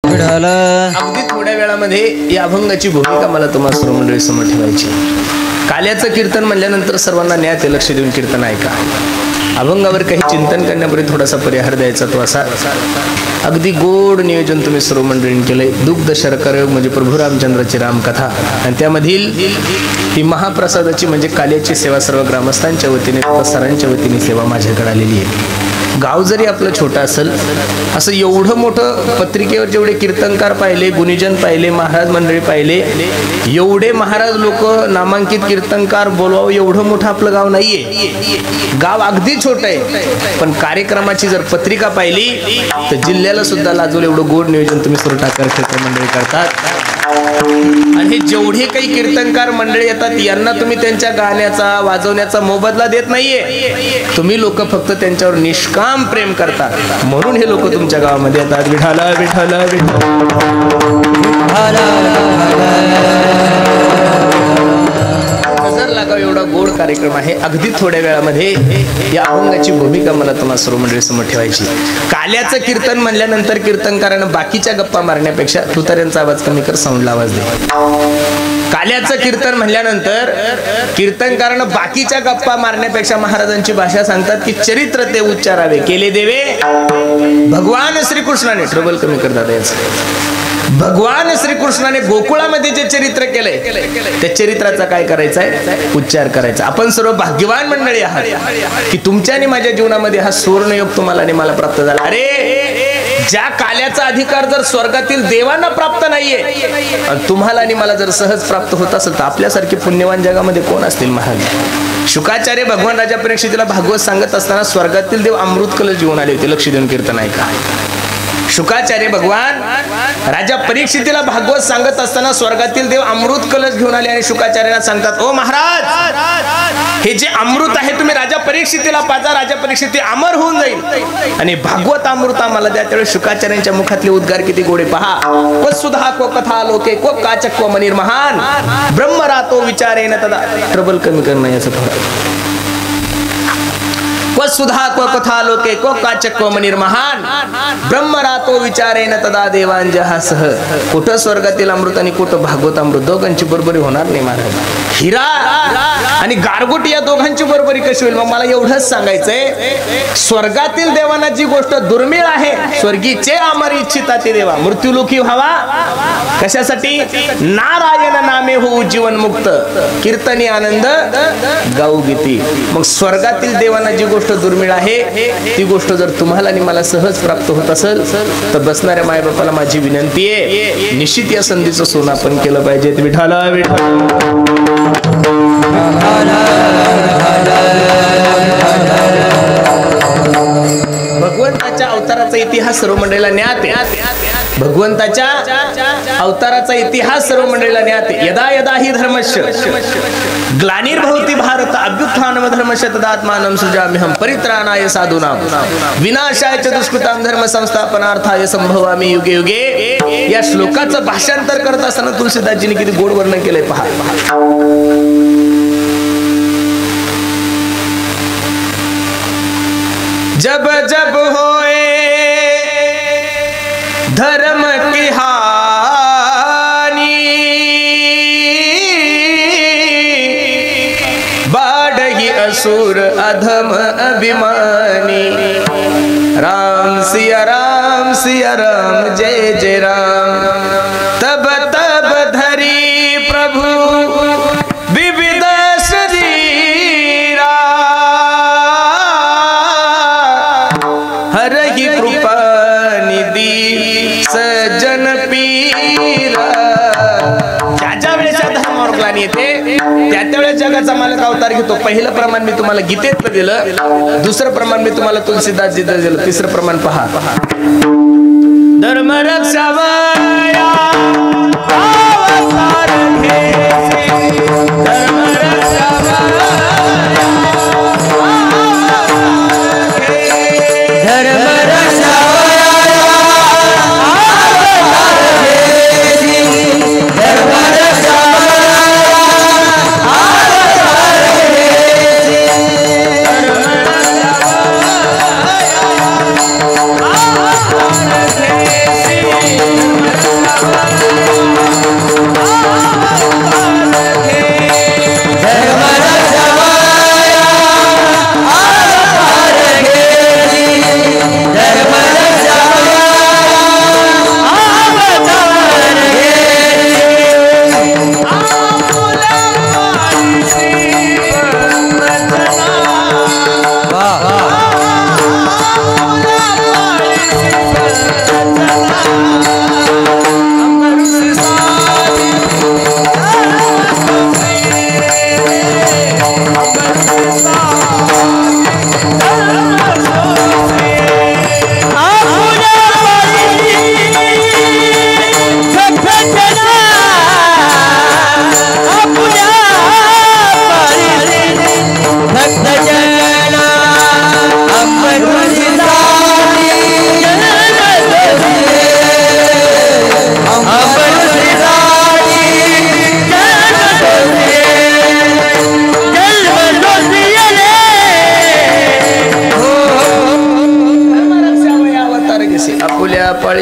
अगदी थोड्या वेळामध्ये या अभंगाची भूमिका मला तुम्हाला सर्व मंडळी समोर ठेवायची. काल्याचं कीर्तन म्हणल्यानंतर सर्वांना न्याय ते लक्ष देऊन कीर्तन ऐका. अभंगावर काही चिंतन करण्यापूर्वी थोडासा परिहार द्यायचा तो असा. अगदी गोड नियोजन तुम्ही सर्व मंडळींनी केलंय. दुग्ध शर्करयोग म्हणजे प्रभू रामचंद्राची रामकथा आणि त्यामधील ही महाप्रसादाची म्हणजे काल्याची सेवा सर्व ग्रामस्थांच्या वतीने सरांच्या वतीने सेवा माझ्याकडे आलेली आहे. गाव जरी आपलं छोटं असेल असं एवढं मोठं पत्रिकेवर जेवढे कीर्तनकार पाहिले, गुणीजन पाहिले, महाराज मंडळी पाहिले, एवढे महाराज लोक नामांकित कीर्तनकार बोलवावं एवढं मोठं आपलं गाव नाहीये. गाव अगदी छोटं आहे पण कार्यक्रमाची जर पत्रिका पाहिली तर जिल्ह्याला सुद्धा लाजवलं एवढं गोड नियोजन तुम्ही सर्व टाकर क्षेत्र मंडळी करतात. आणि हे जेवढे काही कीर्तनकार मंडळी येतात यांना तुम्ही त्यांच्या गाण्याचा वाजवण्याचा मोबदला देत नाहीये. तुम्ही लोक फक्त त्यांच्यावर निष्काम प्रेम करता म्हणून हे लोक तुमच्या गावामध्ये येतात. विठाला विठाला नजर लागाव एवढा गोड कार्यक्रम आहे. अगदी थोड्या वेळामध्ये या अभंगाची भूमिका मला तुम्हाला सर्व मंडळी समोर ठेवायची. काल्याचं कीर्तन म्हणल्यानंतर कीर्तनकारानं बाकीच्या गप्पा मारण्यापेक्षा तुताऱ्यांचा आवाज कमी कर, साऊंडला आवाज दे. काल्याचं कीर्तन म्हणल्यानंतर कीर्तनकारानं बाकीच्या गप्पा मारण्यापेक्षा महाराजांची भाषा सांगतात की चरित्र ते उच्चारावे केले देवे भगवान श्रीकृष्णाने. ट्रबल कमी कर दादा याचं. भगवान श्रीकृष्णाने गोकुळामध्ये जे चरित्र केलंय त्या चरित्राचा काय करायचा आहे, उच्चार करायचा. आपण सर्व भाग्यवान मंडळी आहात की तुमच्या आणि माझ्या जीवनामध्ये हा सुवर्णयोग तुम्हाला आणि मला प्राप्त झाला. अरे ज्या काल्याचा अधिकार जर स्वर्गातील देवांना प्राप्त नाहीये तुम्हाला आणि मला जर सहज प्राप्त होत असेल तर आपल्यासारखे पुण्यवान जगामध्ये कोण असतील महाराज. शुकाचार्य भगवान राजा परीक्षितीला भागवत सांगत असताना स्वर्गातील देव अमृत कलश घेऊन आले होते. लक्ष देऊन कीर्तन ऐका. शुकाचार्य भगवान राजा परीक्षितीला भागवत सांगत असताना स्वर्गातील देव अमृत कलश घेऊन आले आणि शुकाचार्यांना सांगतात, ओ महाराज हे जे अमृत आहे तुम्ही राजा परीक्षितीला पाजा, राजा परीक्षिती अमर होऊन जाईल आणि भागवत अमृत आम्हाला द्या. त्यावेळेस शुकाचार्यांच्या मुखातले उद्गार किती गोडे पहा. को सुधा को कथा लोके को काचक को मनीर महान ब्रह्म रातो विचारेन तदा. ट्रबल कमी करणं याचं थोडं. को सुधा को कथा लोके को काचक को मनीर महान ब्रह्म रातो विचारेन तदा देवांजहासह. कुठं स्वर्गातील अमृत आणि कुठं भागवत अमृत दोघांची बरोबरी होणार नाही महाराज. हिरा आणि गारगोटी या दोघांची बरोबरी कशी होईल. मग मला एवढंच सांगायचंय स्वर्गातील देवांना जी गोष्ट दुर्मिळ आहे स्वर्गीचे अमर इच्छिता ते देवा मृत्यूलोकी व्हावा कशासाठी, नारायण नामे होऊ जीवन मुक्त कीर्तनी आनंद गाऊ गीती. मग स्वर्गातील देवांना जी गोष्ट दुर्मिळ आहे ती गोष्ट जर तुम्हाला आणि मला सहज प्राप्त होत असेल तर बसणाऱ्या मायबापाला माझी विनंती आहे निश्चित या संधीचं सोनं आपण केलं पाहिजे. विठाला भगवंताच्या अवताराचा इतिहास सर्व मंडळीला ज्ञात आहे. भगवंताच्या अवताराचा इतिहास सर्व मंडळीला ज्ञात आहे. यदा यदा हि धर्मस्य ग्लानिर्भवति भारत अभ्युत्थानम धर्मस्य तदात्मानं सृजाम्यहं परित्राणाय साधूनां विनाशाय च दुष्कृतां धर्म संस्थापनार्थाय संभवामि युगे युगे. या श्लोकाचं भाषांतर करत असताना तुलसीदासजींनी किती गोड वर्णन केलंय पहा. जब जब होए धर्म की हानि बाढ़ी असुर अधम अभिमानी. राम सिया राम जय जय राम. तब तब धरी प्रभु विविध शरीरा हरहि कृपा निधि सज्जन पीरा. ज्या वेळेस धर्मावर ग्लानी येते त्या वेळेस जगाचा मालक अवतार घेतो. पहिलं प्रमाण मी तुम्हाला गीतेतलं दिलं, दुसरं प्रमाण मी तुम्हाला तुलसीदासजी दिलं, तिसरं प्रमाण पहा. धर्म रक्षावया अवतार घेसे, धर्म रक्षावया धर्म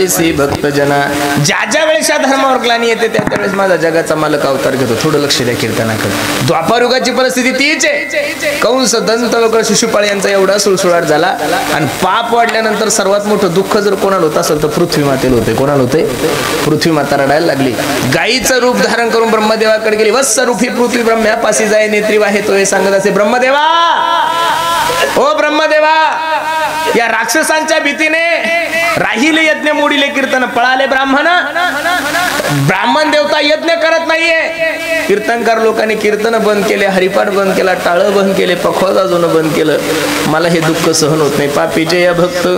वैसी भक्त जना. ज्या ज्या वेळेस या धर्मावर ग्लानी येते त्या त्यावेळेस माझा जगाचा मालक अवतार घेतो. थोडं लक्ष द्या कीर्तनाकडे. द्वापार युगाची परिस्थिती तीच आहे. कंस दंत वगैरे शिशुपाळ यांचा एवढा सुळसुळाट झाला आणि पाप वाढल्यानंतर सर्वात मोठं दुःख जर कोणाला होत असेल तर पृथ्वी मातेला होते. कोणाला होते? पृथ्वी माता रडायला लागली. गायीचं रूप धारण करून ब्रह्मदेवाकडे गेली. वत्स रूपी पृथ्वी ब्रह्म्यापाशी जाय नेत्री वाहे तो हे सांगत असे, ब्रह्मदेवा ओ ब्रह्मदेवा, या राक्षसांच्या भीतीने राहिले यज्ञ मोडीले कीर्तन पळाले ब्राह्मण. ब्राह्मण देवता यज्ञ करत नाहीये. कीर्तनकार लोकांनी कीर्तन बंद केले, हरिपाठ बंद केला, टाळ बंद केले, पखवाज वाजवणं बंद केलं. मला हे दुःख सहन होत नाही. पापीचे या भक्त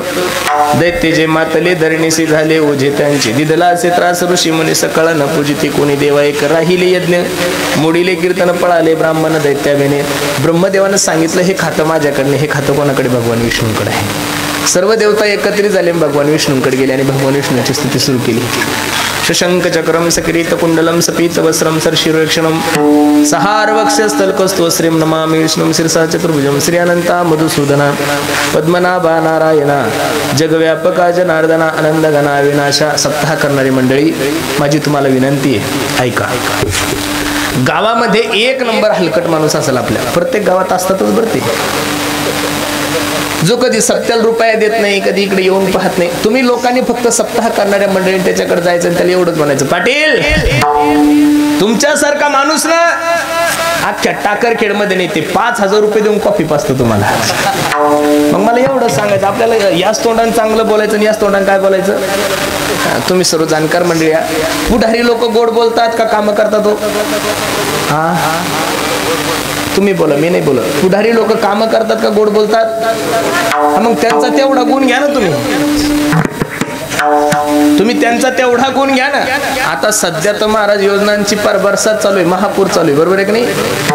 दैत्य जे मातले धरणीसी झाले ओझे त्यांचे दिदला असे त्रास ऋषी मुनी सकळ न पूजिती कोणी देवा एक राहिले यज्ञ मोडीले कीर्तन पळाले ब्राह्मण दैत्यावेने. ब्रह्मदेवानं सांगितलं हे खातं माझ्याकडे. हे खातं कोणाकडे? भगवान विष्णूंकडे आहे. सर्व देवता एकत्रित झाले भगवान विष्णूंकडे गेले आणि भगवान विष्णूची स्तुती सुरू केली. शशंक चक्रम सकिरीत कुंडलम सपीत वस्त्रम सरशिरोक्षणम सहार वक्षस्थलकस्तु श्रीम नमामि विष्णुं शिरसा चतुर्भुजं श्री अनंता मधुसूदना पद्मनाभा नारायणा जगव्यापका जनार्दना आनंदघना विनाशा. सप्ताह करणारी मंडळी, माझी तुम्हाला विनंती आहे, ऐका. गावामध्ये एक नंबर हलकट माणूस असेल आपल्या. प्रत्येक गावात असतातच बरं ते, जो कधी सप्त्याला रुपया देत नाही, कधी इकडे येऊन पाहत नाही. तुम्ही लोकांनी फक्त सप्ताह करणाऱ्या मंडळी त्याच्याकडे जायचं आणि त्याला एवढंच म्हणायचं, पाटील तुमच्यासारखा माणूस ना अख्ख्या टाकरखेडमध्ये नाही ते 5,000 रुपये देऊन कॉफी पाजतो तुम्हाला. मग मला एवढं सांगायचं, आपल्याला याच तोंडाने चांगलं बोलायचं आणि याच तोंडाने काय बोलायचं. तुम्ही सर्व जाणकार मंडळी, पुढारी लोक गोड बोलतात का काम करतात हो? हा तुम्ही बोला, मी नाही बोलत. पुढारी लोक काम करतात का गोड बोलतात? मग त्यांचा तेवढा गुण घ्या ना तुम्ही त्यांचा तेवढा गुण घ्या ना. आता सध्या तर महाराज योजनांची बरसात चालू आहे, महापूर चालू आहे, बरोबर आहे की नाही?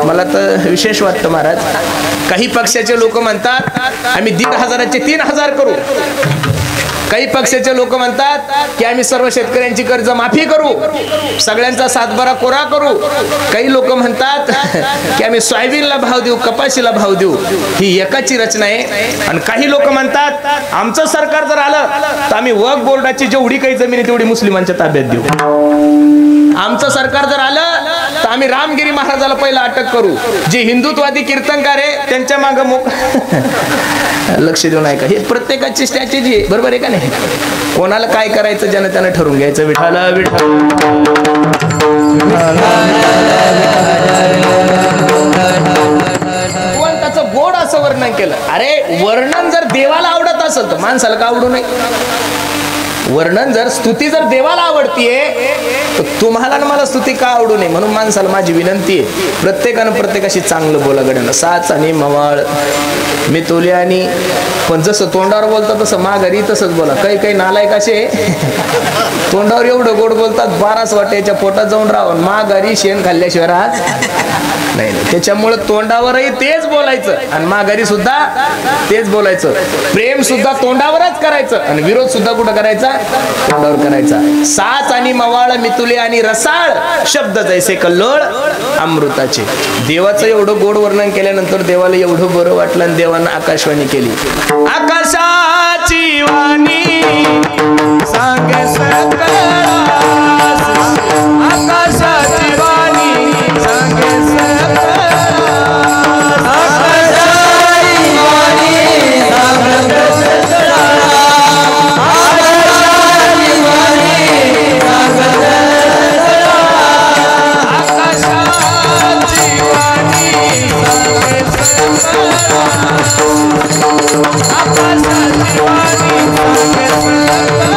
मला तर विशेष वाटतं महाराज, काही पक्षाचे लोक म्हणतात आम्ही 1,500चे 3,000 करू. काही पक्षाचे लोक म्हणतात की आम्ही सर्व शेतकऱ्यांची कर्ज माफी करू, सगळ्यांचा सातबारा कोरा करू. काही लोक म्हणतात की आम्ही सोयाबीनला भाव देऊ, कपाशीला भाव देऊ. ही एकाची रचना आहे. आणि काही लोक म्हणतात आमचं सरकार जर आलं तर आम्ही वक्फ बोर्डाची जेवढी काही जमीन आहे तेवढी मुस्लिमांच्या ताब्यात देऊ. आमचं सरकार जर आलं तर आम्ही रामगिरी महाराजाला पहिला अटक करू. जे हिंदुत्ववादी कीर्तनकार आहे त्यांच्या मागे लक्ष देऊ नये का. हे प्रत्येकाची स्ट्रॅटेजी आहे, बरोबर आहे का नाही? कोणाला काय करायचं ज्यानं त्यानं ठरवून घ्यायचं. विठाला विठ्ठल त्याचं गोड असं वर्णन केलं. अरे वर्णन जर देवाला आवडत असेल तर माणसाला का आवडू नये? वर्णन जर स्तुती जर देवाला आवडतीये तर तुम्हाला ना मला स्तुती का आवडू नये? म्हणून माणसाला माझी विनंती आहे, प्रत्येकानं प्रत्येकाशी चांगलं बोला गड्यानं. साच आणि मवाळ मी तोले आणि पण जसं तोंडावर बोलतात तसं माघारी तसंच बोला. काही काही नालायक असे तोंडावर एवढं गोड बोलतात 12 वाट्याच्या पोटात जाऊन राहून माघारी शेण खाल्ल्याशिवाय राहत नाही. त्याच्यामुळे तोंडावरही तेच बोलायचं आणि माघारी सुद्धा तेच बोलायचं. प्रेम सुद्धा तोंडावरच करायचं आणि विरोध सुद्धा कुठं करायचा? तोंडावर करायचा. साच आणि मवाळ मितुले आणि रसाळ शब्द जैसे कल्लोळ अमृताचे. देवाचं एवढं गोड वर्णन केल्यानंतर देवाला एवढं बरं वाटलं आणि देवानं आकाशवाणी केली. आकाशाची वाणी सांगे सकळ, आकाशाची वाणी सांगे सकळ, आकाशाची वाणी सांगे सकळ, आकाशाची वाणी सांगे सकळ, आकाशाची वाणी सांगे सकळ, आकाशाची वाणी सांगे सकळ.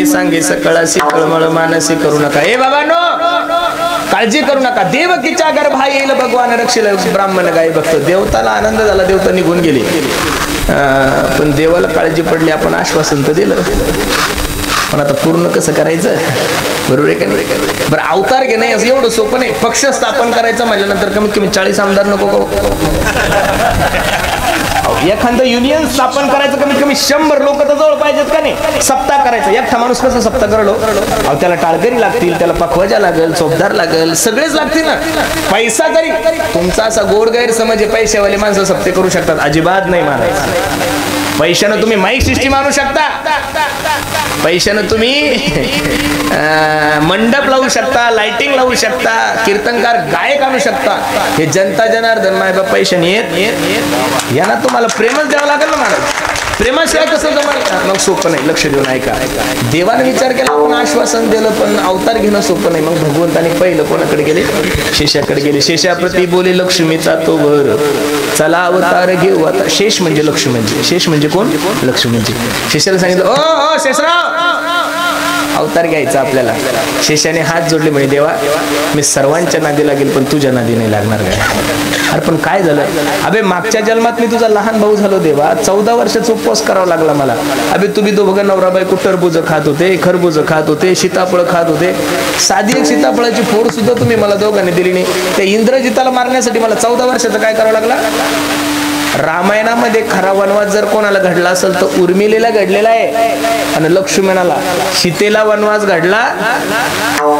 मी सांगे सकळासी कळमळ मानसी करू नका. ए बाबांनो, काळजी करू नका. देवकीच्या गर्भा येईल भगवान रक्षेल. ब्राह्मण गाय बघतो. देवताला आनंद झाला, देवता निघून गेले. पण देवाला काळजी पडली. आपण आश्वासन तर दिलं, पण आता पूर्ण कसं करायचं? बरोबर आहे का नाही? बरं, अवतार घे नाही असं एवढं सोपं नाही. पक्ष स्थापन करायचं म्हटल्यानंतर कमीत कमी 40 आमदार नको का? एखादं युनियन स्थापन करायचं कमीत कमी 100 लोक तर जवळ पाहिजेत का नाही? सप्ताह करायचं. एकटा माणूस कसं सप्ताह करलो? त्याला टाळकरी लागतील, त्याला पखवाजा लागेल, चोपदार लागेल, सगळेच लागतील ना. पैसा जरी तुमचा असा गोड गैरसमज आहे, पैशावाले माणसं सप्ते करू शकतात, अजिबात नाही मारायचं. पैशानं तुम्ही माईक सिस्टीम आणू शकता, पैशानं तुम्ही मंडप लावू शकता, लाइटिंग लावू शकता, कीर्तनकार गायक आणू शकता. हे जनता जनार्दन मायबा पैशाने येत यांना तुम्हाला प्रेमच द्यावं लागेल ना महाराज. प्रेमाशिवाय कसं जमणार? मग सोपं नाही. लक्ष देऊन ऐका. देवाने विचार केला, आपण आश्वासन दिलं, पण अवतार घेणं सोपं नाही. मग भगवंताने पहिलं कोणाकडे गेले? शेषाकडे गेले. शेषाप्रती बोले लक्ष्मीचा तो वर, चला अवतार घेऊ आता. शेष म्हणजे लक्ष्मी, म्हणजे शेष म्हणजे कोण? लक्ष्मी. म्हणजे शेषाला सांगितलं, ओ शेषराव, अवतार घ्यायचा आपल्याला. शेषाने हात जोडले, म्हणजे देवा मी सर्वांच्या नादी लागेल, पण तुझ्या नादी नाही लागणार काय? अरे पण काय झालं? अबे मागच्या जन्मात मी तुझा लहान भाऊ झालो देवा. 14 वर्षाचा उपवास करावा लागला मला. अबे तुम्ही दोघं नवरा बायको टरबूज खात होते, खरबूज खात होते, सीताफळ खात होते. साधी एक सीताफळाची फोड सुद्धा तुम्ही मला दोघांनी दिली नाही. त्या इंद्रजिताला मारण्यासाठी मला 14 वर्षाचा काय करावं लागला? रामायणामध्ये खरा वनवास जर कोणाला घडला असेल तर उर्मिलेला घडलेला आहे, आणि लक्ष्मणाला सीतेला वनवास घडला.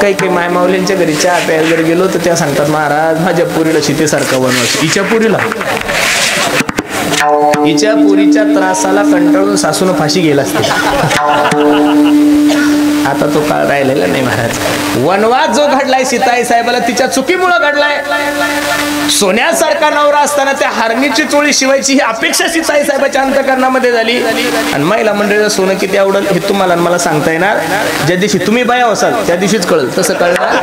काही मायमावलींच्या घरी चहा प्यायला जर गेलो तर त्या सांगतात, महाराज माझ्या पुरीला सीतेसारखा वनवास. हिच्या पुरीच्या त्रासाला कंटाळून सासून फाशी गेला असते. आता तो काळ राहिलेला नाही महाराज. वनवास जो घडलाय सीताई साहेबाला तिच्या चुकीमुळे घडलाय. सोन्यासारखा नवरा असताना त्या हरणीची चोळी शिवायची ही अपेक्षा सीताई साहेबाच्या अंतःकरणामध्ये झाली. आणि महिला मंडळीला सोनं किती आवडलं हे तुम्हाला मला सांगता येणार. ज्या दिवशी तुम्ही बाया असाल त्या दिवशीच कळलं. तसं कळणार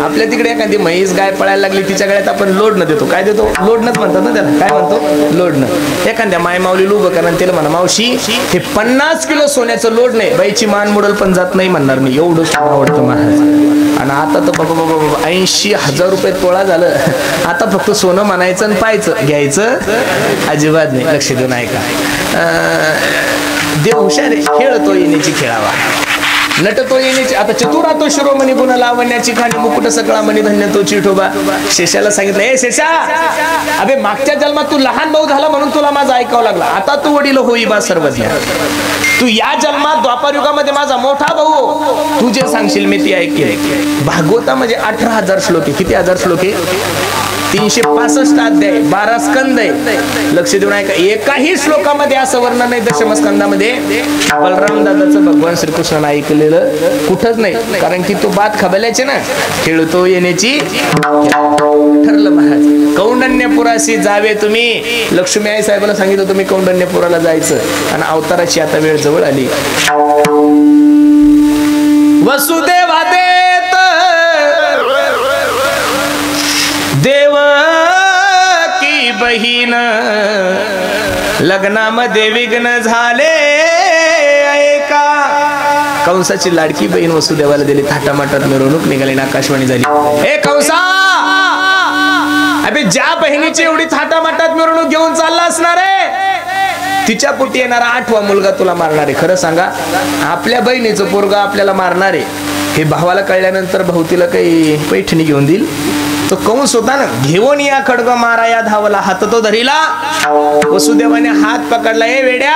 आपल्या तिकडे एखादी म्हैस गाय पळायला लागली, तिच्या गळ्यात आपण लोडणं देतो. काय देतो? लोडणंच म्हणतात ना त्याला. काय म्हणतो? लोडणं. एखाद्या मायमावली उभं करा, तिला म्हणा, मावशी हे 50 किलो सोन्याचं लोड नाही, बाईची मान मोडल पण जात नाही म्हणणार मी. एवढं सोनं आवडतं महाराज. आणि आता तर बाबा 80,000 रुपये तोळा झालं. आता फक्त सोनं म्हणायचं आणि पाहायचं, घ्यायचं अजिबात नाही. लक्ष देऊन ऐका. देव हुशार आहे. खेळतो येण्याची खेळावा, नटतो येण्याची. आता चतुरातो शिरोमणी गुण लावण्याची खाणी, मुकुट सकळा मणी धन्य तो चिठोबा. शेषाला सांगितलं, ए शेषा, अबे मागच्या जन्मात तू लहान भाऊ झाला म्हणून तुला माझं ऐकावं लागला. आता तू वडील होई बा सर्वज्ञ. तू या जन्मात द्वापार युगामध्ये माझा मोठा भाऊ, तू जे सांगशील मी ती ऐकेल. भागवतामध्ये 18,000 श्लोक आहे. किती हजार श्लोक आहे? 365 अध्याय, 12 स्कंद आहे. लक्ष देऊन ऐका. एकाही श्लोकामध्ये असं वर्णन नाही दशमस्कंदामध्ये बलराम दादाचं भगवान श्रीकृष्णाने ऐकलेलं कुठंच नाही. कारण की तो बात खबल्याचे ना, खेळतो येण्याची ठरलं महाराज. कौंडण्यपुराशी जावे तुम्ही. लक्ष्मी आई साहेबांना सांगितलं तुम्ही कौंडण्यपुराला जायचं, आणि अवताराची आता वेळ जवळ आली. वसुदेवा देत देव की बहीण, लग्नामध्ये विघ्न झाले ऐका. कंसाची लाडकी बहीण वसुदेवाला दिली. थाटामाटात मिरवणूक निघाली, आकाशवाणी झाली. हे कंसा, अबे ज्या बहिणीची एवढी थाटामाटात मिरवणूक घेऊन चालला असणार आहे, तिच्या पोटी येणारा 8वा मुलगा तुला मारणार आहे. खरं सांगा, आपल्या बहिणीचं पोरगा आपल्याला मारणार आहे हे भावाला कळल्यानंतर भाऊ तिला काही पैठणी घेऊन देईल? तो कंस होता ना, घेऊन या खडग मारा या धावला, हात तो धरीला. वसुदेवाने हात पकडला, ए वेड्या,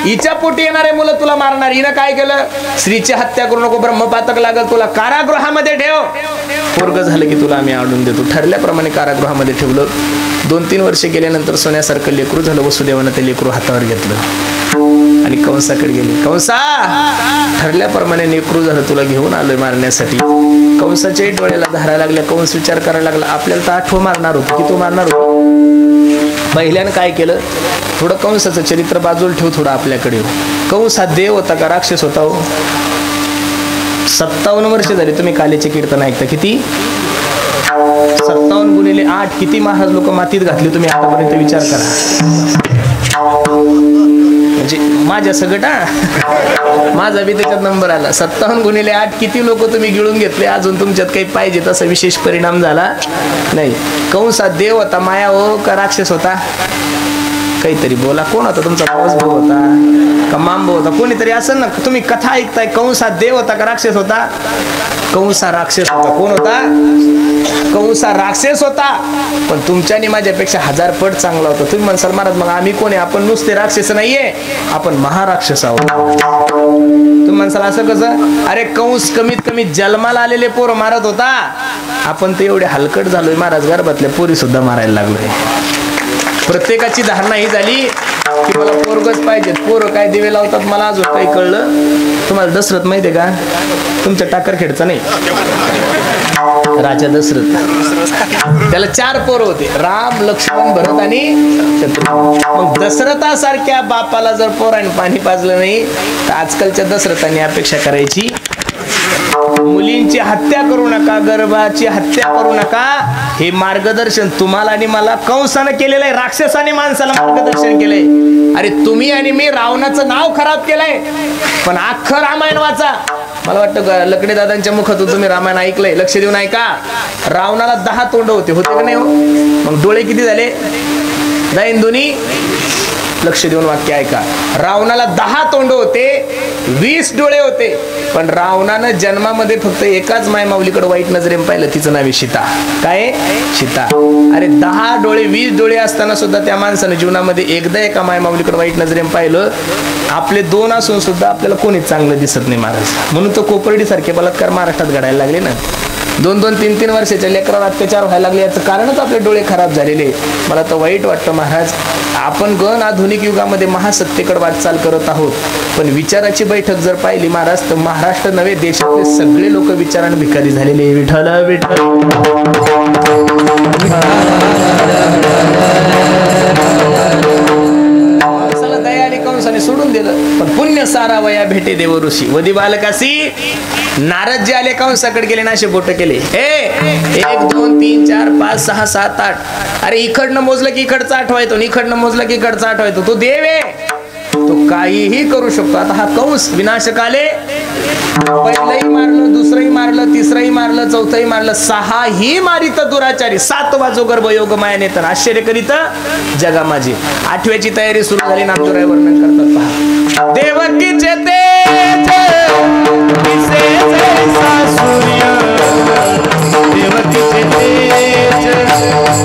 हिच्या पोटी येणारे मुलं तुला मारणार. हिनं काय केलं? स्त्रीची हत्या करू नको, ब्रह्मपातक लागल तुला, कारागृहामध्ये ठेव. पोरग झालं की तुला आम्ही आणून देतो. ठरल्याप्रमाणे कारागृहामध्ये ठेवलं. 2-3 वर्ष गेल्यानंतर सोन्यासारखं लेकरू झालं. वसुदेवानं ते लेकरू हातावर घेतलं आणि कंसाकडे गेले. कंसा, ठरल्याप्रमाणे लेकरू झालं, तुला घेऊन आलोय मारण्यासाठी. कंसाच्याही डोळ्याला धारा लागल्या. कंस विचार करायला लागला, आपल्याला तर 8 मारणार होतो की तो मारणार होतो. पहिल्यानं काय केलं? थोडं कंसाचं चरित्र बाजूला ठेव, थोडं आपल्याकडे. कंस हा देव होता का राक्षस होता? 57 वर्ष झाली तुम्ही कालीचे कीर्तन ऐकता. किती? 57 गुणिले 8 किती महाराज लोक मातीत घातली तुम्ही आतापर्यंत विचार करा. म्हणजे माझ्या सगट माझा बी त्याच्यात नंबर आला 57 गुणिले 8 किती लोक तुम्ही गिळून घेतले अजून तुमच्यात काही पाहिजे तसा विशेष परिणाम झाला नाही कंसात देव होता माया हो का राक्षस होता काहीतरी बोला कोण होता तुमचा पाऊस भाऊ होता का मांब होता कोणीतरी असं ना तुम्ही कथा ऐकताय कंसात देव होता का राक्षस होता कंसा राक्षस होता कोण होता कंसा राक्षस होता पण तुमच्या आणि माझ्यापेक्षा 1000 पट चांगला होता तुम्ही म्हणसाल महाराज मग आम्ही कोण आहे आपण नुसते राक्षस नाहीये आपण महाराक्षस आहोत तुम्ही म्हणसाल असं कसं अरे कंस कमीत कमी जन्माला आलेले पोर मारत होता आपण ते एवढे हलकट झालोय महाराज गर्भातल्या पोरी सुद्धा मारायला लागलोय प्रत्येकाची धारणा ही झाली की मला पोरगच पाहिजे पोरं काय दिवे लावतात मला अजून काही कळलं तुम्हाला दशरथ माहितीये का तुमच्या टाकरखेडचा नाही राजा दशरथ त्याला 4 पोरं होते राम लक्ष्मण भरत आणि शत्रुघ्न मग दशरथासारख्या बापाला जर पोराने पाणी पाजलं नाही तर आजकालच्या दशरथाने अपेक्षा करायची मुलींची हत्या करू नका गर्भाची हत्या करू नका हे मार्गदर्शन तुम्हाला आणि मला कंसाने केलेलं आहे राक्षसाने माणसाला मार्गदर्शन केलंय अरे तुम्ही आणि मी रावणाचं नाव खराब केलंय पण अख्खं रामायण वाचा मला वाटतं लकडे दादांच्या मुखातून तुम्ही रामायण ऐकलंय लक्ष देऊन ऐका रावणाला 10 तोंड होते का नाही हो मग डोळे किती झाले 10 दोन्ही लक्ष देऊन वाक्य ऐका रावणाला 10 तोंड होते 20 डोळे होते पण रावणानं जन्मामध्ये फक्त एकाच मायमाऊलीकडे वाईट नजरेने पाहिलं तिचं नाव आहे सीता काय सीता अरे 10 डोळे 20 डोळे असताना सुद्धा त्या माणसानं जीवनामध्ये एकदा एका मायमाऊलीकडे वाईट नजरेने पाहिलं आपले 2 असून सुद्धा आपल्याला कोणीच चांगलं दिसत नाही महाराज म्हणून तो कोपर्डी सारखे बलात्कार महाराष्ट्रात घडायला लागले ना 2-2, 3-3 वर्षाच्या लेकरावर अत्याचार व्हायला लागले याचं कारणच आपले डोळे खराब झालेले मला तर वाईट वाटतं महाराज आपण गण आधुनिक युगामध्ये महासत्तेकडे वाटचाल करत आहोत पण विचाराची बैठक जर पाहिली महाराज तर महाराष्ट्र नव्हे देशातले सगळे लोक विचाराने भिकारी झालेले विठ्ठल विठ्ठल कंसाने सोडून दिलं पण पुण्य सारा वया भेटे देव ऋषी वदी बालकासी नारद जे आले कंसाकडे गेले ना असे बोट केले 1 2 3 4 5 6 7 8 अरे इकडनं मोजलं की इकडचं आठवायतो इकडनं मोजलं की इकडचं आठवायतो तो देव आहे तो काहीही करू शकतो आता हा कंस विनाशकाले पहिलंही मारलं दुसरंही मारलं तिसरंही मारलं चौथंही मारलं 6ही मारित दुराचारी 7वा जो गर्भयोग माया नेतर आश्चर्य करीत जगा माझी 8व्याची तयारी सुरू झाली नामदेवराय वर्णन करतात पहा देवकीचे तेज दिसे जैसा सूर्य देवकीचे तेज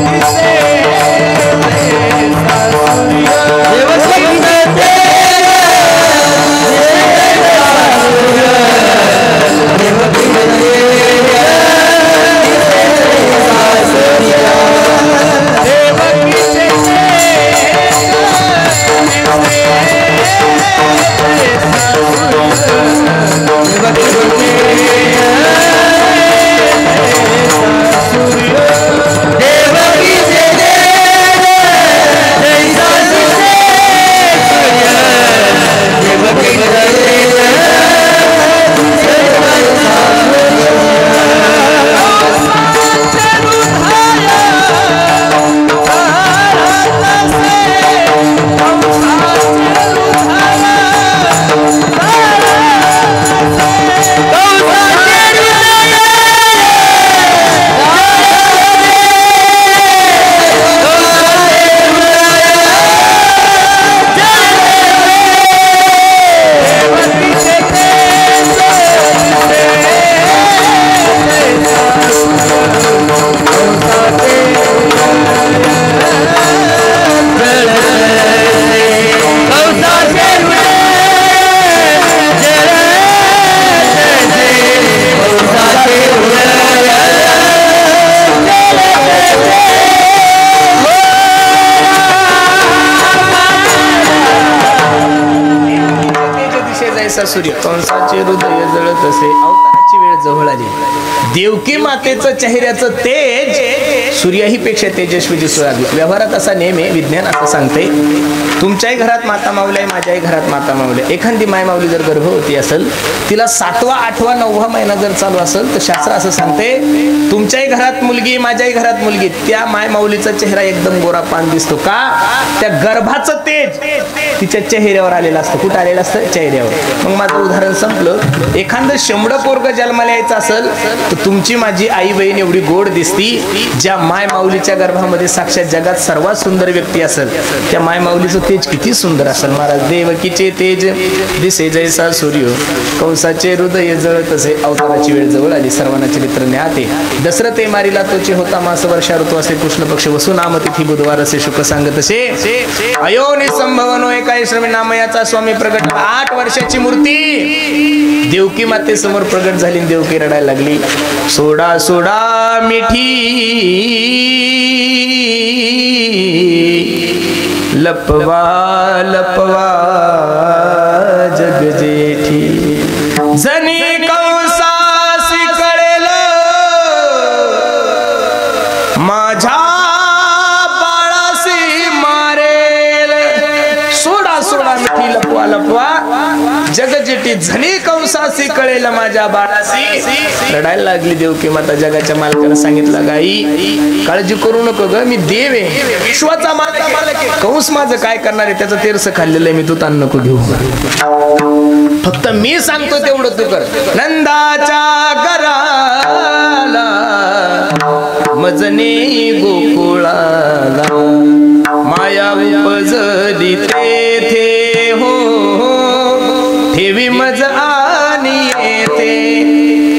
दिसे जैसा सूर्य देवकीचे सूर्य कंसाचे हृदय जळत असे अवताराची वेळ जवळ आली देवकी मातेचं चेहऱ्याचं तेज सूर्याही पेक्षा तेजस्वी दिसू लागलं. व्यवहारात असा नेम आहे, विज्ञान असं सांगते, तुमच्याही घरात माता माऊली आहे, माझ्याही घरात माता माऊली आहे. एखादी माय माऊली जर गर्भवती असेल, तिला 7वा 8वा 9वा महिना जर चालू असेल, तर शास्त्र असं सांगते, तुमच्याही घरात मुलगी, माझ्याही घरात मुलगी, त्या माय माऊलीचा चेहरा एकदम गोरा पान दिसतो. का? त्या गर्भाचं तेज तिच्या चेहऱ्यावर आलेलं असतं. कुठं आलेलं असतं? चेहऱ्यावर. मग माझं उदाहरण संपलं. एखादं शेंबडं पोरग जन्माला यायचं असेल, तर तुमची माझी आई बहीण एवढी गोड दिसती. ज्या माय माऊलीच्या गर्भामध्ये साक्षात जगात सर्वात सुंदर व्यक्ती असेल, त्या माय माऊलीचं तेज किती सुंदर असेल. महाराज, देवकीचे तेज दिसे जैसा सूर्य, कंसाचे हृदय जळत असे. अवताराची वेळ जवळ आली, सर्वांना चरित्र न्याते. दशरथे मारिला तोचे होता मास, वर्षा ऋतू असे कृष्ण पक्ष, वसु नाम तिथी बुधवार असे शुक सांगत असे. अयोनी संभवनो एकाही श्रमी नामयाचा स्वामी प्रगट. 8 वर्षाची मूर्ती देवकी माते समोर प्रगट झाली. देवकी रडायला लागली. सोडा सोडा मिठी लपवा लपवा जग जेठी, जनी कंसासी कळेल माझ्या बाळासी मारेल. सोडा सोडा मिठी लपवा लपवा जग जेठी, झनी कंसासी कळेल माझ्या बाळासी. रडायला लागली देवकी माता. जगाच्या मालकाला सांगितलं, गाई काळजी करू नको ग, मी देव आहे, विश्वाचा मालक आहे. कंस माझं काय करणार आहे, त्याचं तेरस खाल्लेलं आहे, मी तू ताण नको घेऊ, फक्त मी सांगतो तेवढं तू कर. नंदाच्या घराला मजने गोकुळाला, माया उपजली तेथे हो, ठेवी मज आणि येते.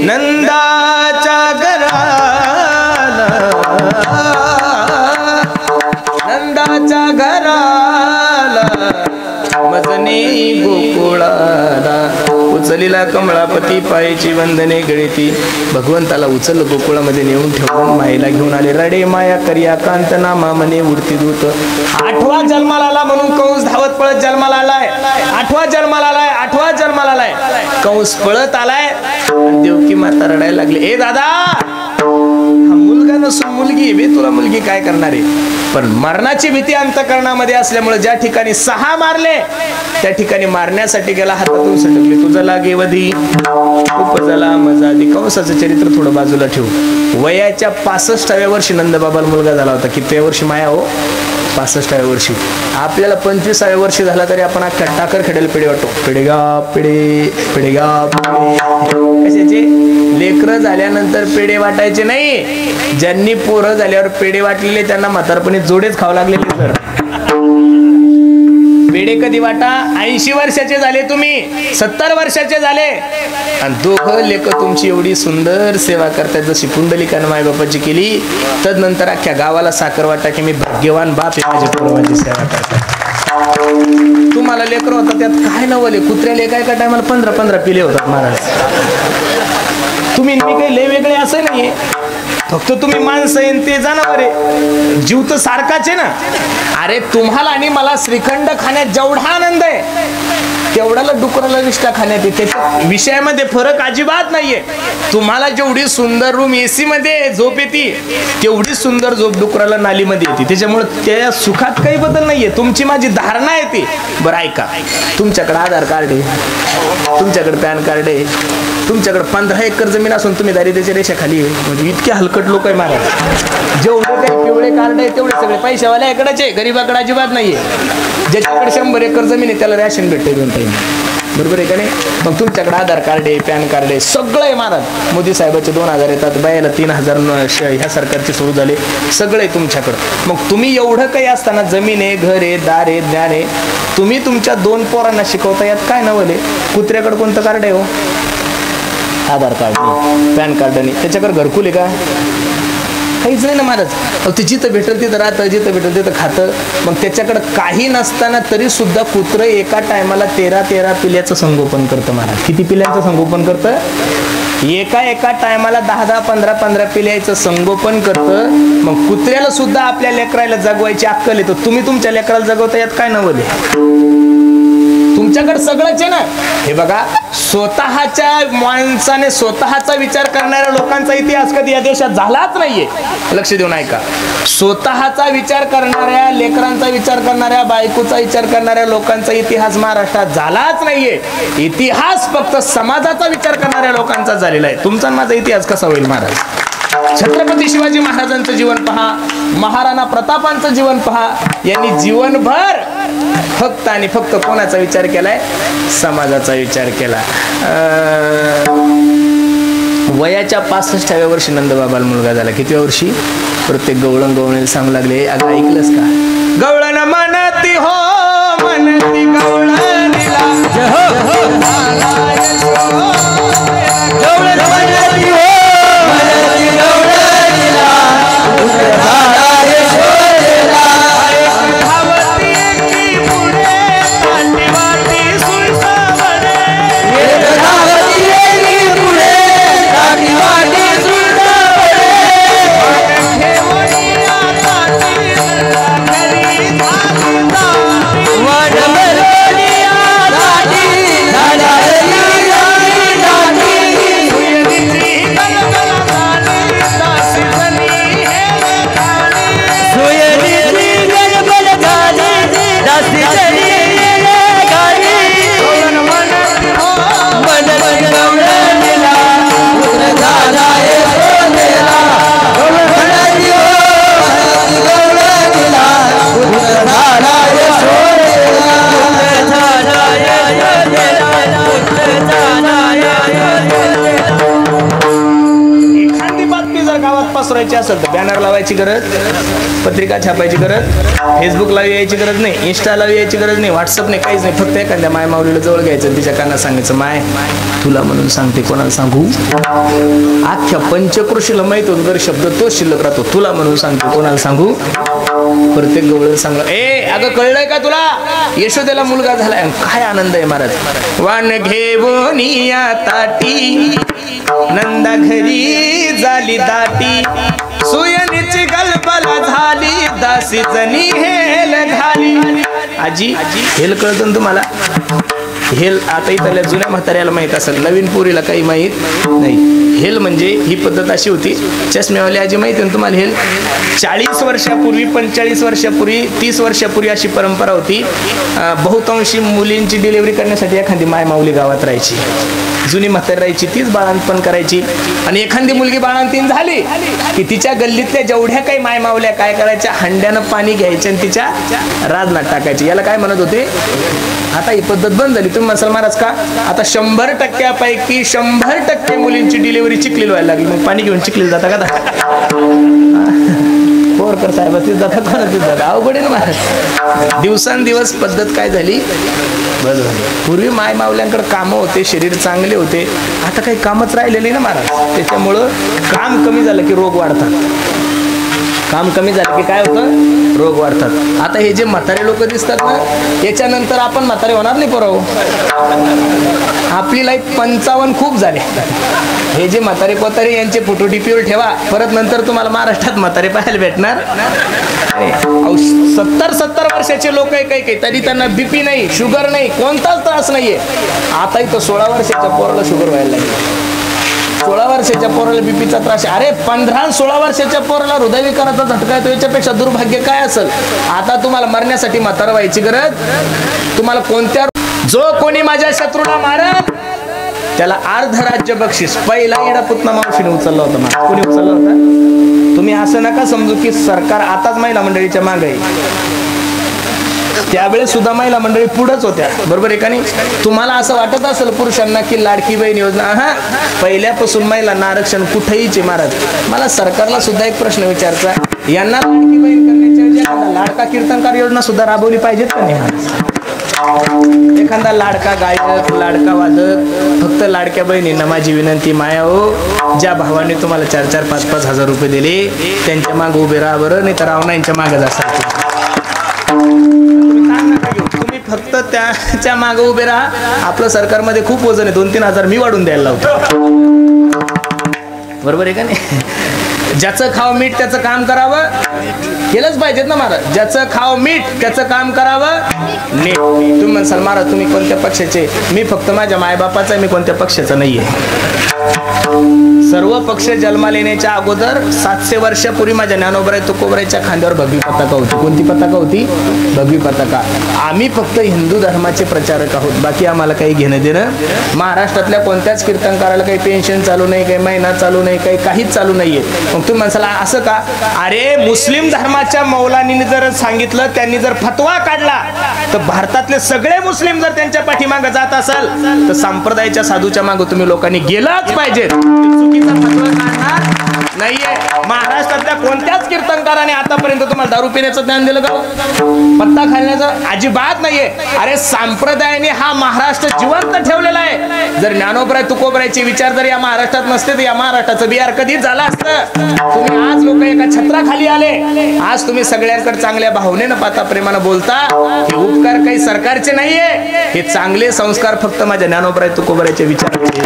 नंदाच्या घराला, नंदाच्या घराला मजने गोकुळाला, उचलीला कमळापती पायाची वंदने गळीती. भगवंताला उचल गोकुळामध्ये नेऊन ठेवून मायेला घेऊन आले. रडे माया करिया कांत नामा मने उडती दूत. 8वा जन्माला आला म्हणून कंस धावत पळत जन्माला आलाय. 8वा जन्माला आलाय, 8वा जन्माला आलाय. कंस पळत आलाय. देवकी माता रडायला लागली. ए दादा, हा मुलगा नसून मुलगी आहे, तुला मुलगी काय करणार आहे. पण मरणाची भीती अंतःकरणामध्ये असल्यामुळे ज्या ठिकाणी 6 मारले, त्या ठिकाणी मारण्यासाठी गेला, हातातून सटकले. तुझा लागे वधी उपजला मजादी. कंसाचं चरित्र थोडं बाजूला ठेवू. वयाच्या 65व्या वर्षी नंदबाबाला मुलगा झाला होता. कितव्या वर्षी माया हो? 65व्या वर्षी. आपल्याला 25व्या वर्षी झाला तरी आपण अख्खा टाकर खेडेल पेढे वाटतो. पेडेगा पेढे, पेडेगा पेढे. कशाचे? लेकरं झाल्यानंतर पेढे वाटायचे नाही. ज्यांनी पोरं झाल्यावर पेढे वाटलेले त्यांना म्हातारपणी जोडेच खावं लागलेले. सर, पेढे कधी वाटा? 80 वर्षाचे झाले तुम्ही, 70 वर्षाचे झाले, आणि दोघं लेक तुमची एवढी सुंदर सेवा करतात जशी पुंडलिकानं मायबापाची केली. तदनंतर अख्ख्या गावाला साखर वाटा की मी भाग्यवान बाप आहे, माझ्या पूर्वाची सेवा करतात. तुम्हाला लेकर होता त्यात काय नवले. कुत्र्याला एका एका टायमाला 15-15 पिले होतात महाराज. तुम्ही काही लय वेगळे असं नाहीये, फक्त तुम्ही माणसं आहे ते जनावर आहे. जीव तर सारखाच आहे ना. अरे तुम्हाला आणि मला श्रीखंड खाण्यात जेवढा आनंद आहे, तेवढ्याला डुकराला विष्ठा खाण्यात येते. त्याच्या विषयामध्ये फरक अजिबात नाहीये. तुम्हाला जेवढी सुंदर रूम एसी मध्ये झोप येते, तेवढी सुंदर झोप डुकराला नालीमध्ये येते. त्याच्यामुळे त्या सुखात काही बदल नाहीये. तुमची माझी धारणा येते. बरं ऐका, तुमच्याकडे आधार कार्ड आहे, तुमच्याकडे पॅन कार्ड आहे, तुमच्याकडे 15 एकर जमीन असून तुम्ही दारिद्र्याच्या रेषेखाली आहे. म्हणजे इतके हलकट लोक आहे महाराज. जेवढे काही पिवळे कार्ड आहे तेवढे सगळे पैशावाल्या इकडेच आहे, गरीबाकडे अजिबात नाहीये. ज्याच्याकडे 100 एकर जमीन आहे त्याला रॅशन भेटते 2 टाइम. बरोबर आहे का नाही? मग तुमच्याकडे आधार कार्ड आहे, पॅन कार्ड आहे, सगळं आहे महाराज. मोदी साहेबाचे 2000 येतात, बायाला 3000 ह्या सरकारचे सुरू झाले, सगळं आहे तुमच्याकडं. मग तुम्ही एवढं काही असताना जमीन आहे, घर आहे, दार आहे, ज्ञान आहे, तुम्ही तुमच्या 2 पोरांना शिकवता. यात काय नवले? कुत्र्याकडे कोणतं कार्ड आहे हो? आधार कार्ड नाही, पॅन कार्ड नाही, त्याच्याकडे घरकुल आहे का? काहीच नाही ना महाराज. ते जिथं भेटल तिथं राहतं, जिथं भेटल तिथं खातं. मग त्याच्याकडे काही नसताना तरी सुद्धा कुत्रं एका टायमाला 13 पिल्याचं संगोपन करतं महाराज. किती पिल्यांचं संगोपन करतं? एका टायमाला 10 15 पिल्याचं संगोपन करतं. मग कुत्र्याला सुद्धा आपल्या लेकराला जगवायची अक्कल येतो. तुम्ही तुमच्या लेकराला जगवता. यात काय नवले? तुमच्याकडे सगळंच आहे ना. हे बघा, स्वतःच्या माणसाने स्वतःचा विचार करणाऱ्या लोकांचा इतिहास कधी या देशात झालाच नाहीये. लक्ष देऊन ऐका. स्वतःचा विचार करणाऱ्या, लेकरांचा विचार करणाऱ्या, बायकोचा विचार करणाऱ्या लोकांचा इतिहास महाराष्ट्रात झालाच नाहीये. इतिहास फक्त समाजाचा विचार करणाऱ्या लोकांचा झालेला आहे. तुमचा माझा इतिहास कसा होईल महाराज? छत्रपती शिवाजी महाराजांचं जीवन पहा, महाराणा प्रतापांचं जीवन पहा. यांनी जीवनभर फक्त आणि फक्त कोणाचा विचार केलाय? समाजाचा विचार केला. वयाच्या 65व्या वर्षी नंदबाबाला मुलगा झाला. कितव्या वर्षी? प्रत्येक गवळण गवळण सांगू लागले, अगं ऐकलंस का? गवळण म्हणती हो म्हणती गवळणीला, गवळण म्हणती हो म्हणती गवळणीला, पसरायची असेल तर बॅनर लावायची गरज, पत्रिका छापायची गरज, फेसबुकला यायची गरज नाही, इंस्टाला यायची गरज नाही, व्हॉट्सअप नाही, काहीच नाही. फक्त एखाद्या माय माऊलीला जवळ घ्यायचं, तिच्या कानात सांगायचं, माय तुला म्हणून सांगते, कोणाला सांगू? अख्ख्या पंचकृषीला माहित होत गर शब्द तोच शिल्लक राहतो. तुला म्हणून सांगते, कोणाला सांगू? प्रत्येक गवळण सांगलं, ए अगं कळलंय का तुला? यशोदेला मुलगा झालाय. काय आनंद आहे महाराज. वान घेऊन या ताटी नंदा घरी झाली दाटी, सुयनीची गलबला झाली, दासी जणी हेल घाली. आजी हेल कळतं ना तुम्हाला? हेल आता इथल्या जुन्या म्हाताऱ्याला माहित असेल, नवीन पोरीला काही माहित नाही. हेल म्हणजे ही पद्धत अशी होती, चष्म्यावाली आजी माहिती आहे तुम्हाला? हेल 40 वर्षापूर्वी, 45 वर्षापूर्वी, 30 वर्षापूर्वी अशी परंपरा होती. बहुतांशी मुलींची डिलिव्हरी करण्यासाठी एखादी माय माऊली गावात राहायची. जुनी म्हातारी राहायची, तीच बाळंतपण करायची. आणि एखादी मुलगी बाळंतीण झाली की तिच्या गल्लीतल्या जेवढ्या काही माय मावल्या काय करायच्या, हंड्यानं पाणी घ्यायचे आणि तिच्या राजनात टाकायचे. याला काय म्हणत होते? आता ही पद्धत बंद झाली. तुम्ही म्हणसाल महाराज का? आता 100%पैकी 100% मुलींची डिलिव्हरी चिखलीला व्हायला लागली. मग पाणी घेऊन चिखलीला जाता का? कोरकर साहेब जाता, कोणाच जाता? अवघड आहे ना महाराज. दिवसांदिवस पद्धत काय झाली? बदल. पूर्वी माय मावल्यांकडे कामं होते, शरीर चांगले होते. आता काही कामच राहिलेले ना महाराज. त्याच्यामुळं काम कमी झालं की रोग वाढतात. काम कमी झालं की काय होतं? रोग वाढतात. आता हे जे म्हातारे लोक दिसतात ना, याच्यानंतर आपण म्हातारे होणार नाही पोराव. आपली लाईफ 55 खूप झाले. हे जे म्हातारे कोतारे यांचे फोटो डीपीवर ठेवा, परत नंतर तुम्हाला महाराष्ट्रात म्हातारे पाहायला भेटणार. 70 वर्षाचे लोक आहे काही तरी त्यांना बीपी नाही, शुगर नाही, कोणताच त्रास नाहीये. आता इथं 16 वर्षाच्या पोराला शुगर व्हायला लागली. 16 वर्षाच्या पोराला बीपीचा त्रास. अरे 15-16 वर्षाच्या पोराला हृदयविकाराचा झटका येतो. याच्यापेक्षा दुर्भाग्य काय असेल? आता तुम्हाला मरण्यासाठी म्हातारा व्हायची गरज तुम्हाला कोणत्या? जो कोणी माझ्या शत्रूला मारत त्याला अर्ध राज्य बक्षीस. पहिला येडा पुतना मावशीने उचलला होता. कोणी उचलला होता? तुम्ही असं नका समजू की सरकार आताच महिला मंडळीच्या मागे आहे. त्यावेळेस सुद्धा महिला मंडळी पुढेच होत्या, बरोबर आहे का नाही? तुम्हाला असं वाटत असेल पुरुषांना की लाडकी बहीण योजना, हा पहिल्यापासून महिलांना आरक्षण कुठेहीच आहे महाराज. मला सरकारला सुद्धा एक प्रश्न विचारायचा, यांना लाडकी बहीण करण्याच्या ऐवजी लाडका कीर्तनकार योजना सुद्धा राबवली पाहिजेत का नाही? एखादा लाडका गायक, लाडका वादक, फक्त लाडक्या बहिणींना माझी विनंती, माया हो, ज्या भावाने तुम्हाला 4-4, 5-5 हजार रुपये दिले त्यांच्या मागे उभे राहा बरं, नाही तर रावणांच्या मागे जासाल. तुम्ही फक्त त्याच्या मागे उभे राहा. आपलं सरकारमध्ये खूप वजन आहे, 2-3 हजार मी वाढून द्यायला लावतो, बरोबर आहे का नाही? ज्याचं खाव मीठ त्याचं काम करावं, केलंच पाहिजेत ना महाराज. ज्याचं खाव मीठ त्याचं काम करावं नीट. तुम्ही म्हणसाल महाराज तुम्ही कोणत्या पक्षाचे? मी फक्त माझ्या मायबापाचा, मी कोणत्या पक्षाचा नाहीये. सर्व पक्ष जन्माला येण्याच्या अगोदर 700 वर्षापूर्वी माझ्या ज्ञानोबराय तुकोबरायच्या खांद्यावर भगवी पताका होती. कोणती पताका होती? भगवी पताका. आम्ही फक्त हिंदू धर्माचे प्रचारक आहोत, बाकी आम्हाला काही घेणं देणं. महाराष्ट्रातल्या कोणत्याच कीर्तनकाराला काही पेन्शन चालू नाही, काही महिना चालू नाही, काही काहीच चालू नाहीये. मग तुम्ही म्हणसाल असं का? अरे मुस्लिम धर्माच्या मौलानीने जर सांगितलं, त्यांनी जर फतवा काढला, तर भारतातले सगळे मुस्लिम जर त्यांच्या पाठीमागे जात असाल तर संप्रदायाच्या साधूच्या मागे तुम्ही लोकांनी गेलाच पाहिजे. चुकीचा फतवा काढणार नाहीये. महाराष्ट्रातल्या कोणत्याच कीर्तनकाराने आतापर्यंत तुम्हाला दारू पिण्याचं ज्ञान दिलं का? पत्ता खाण्याचं अजिबात नाहीये. अरे संप्रदायाने हा महाराष्ट्र जिवंत ठेवलेला आहे. जर ज्ञानोबराय तुकोबरायचे विचार जर या महाराष्ट्रात नसते तर या महाराष्ट्राचं बिहार कधीच झालं असतं. तुम्ही आज लोक एका छत्राखाली आले, आज तुम्ही सगळ्यांकडे चांगल्या भावनेनं पाहता, प्रेमानं बोलता, हे उपकार काही सरकारचे नाहीये. हे चांगले संस्कार फक्त माझ्या ज्ञानोबराय तुकोबरायचे विचाराचे.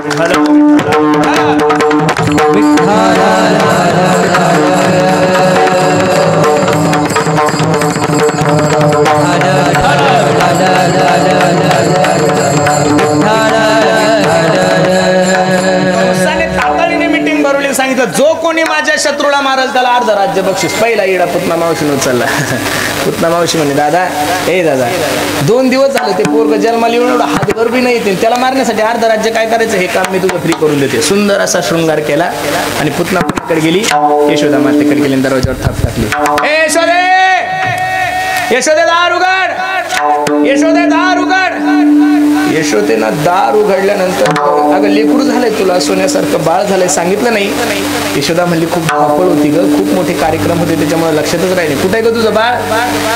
तातडीने मीटिंग भरवली, सांगितलं जो कोणी माझ्या शत्रूला मारल त्याला अर्ध राज्य बक्षीस. पहिला इडा पुतना मावशीने उचलला. पुतना मावशी म्हणे दादा, ए दादा 2 दिवस झाले ते पोरग जन्माला येऊन एवढा हातभर बी नाही, त्याला मारण्यासाठी अर्ध राज्य काय करायचं हे काम मी तुझं फ्री करून देते. सुंदर असा शृंगार केला आणि पुतना कडे गेली, यशोदा मातेकडे गेली, दरवाजावर थाप टाकली. ए यशोदे, यशोदे दार उघड, यशोदे दार उघड. यशोदेनं दार उघडल्यानंतर अगं लेकरू झालंय तुला, सोन्यासारखं बाळ झालंय, सांगितलं नाही. यशोदा म्हणली खूप धावपळ होती ग, खूप मोठे कार्यक्रम होते त्याच्यामुळे लक्षातच राहिले. कुठे ग तुझं बाळ?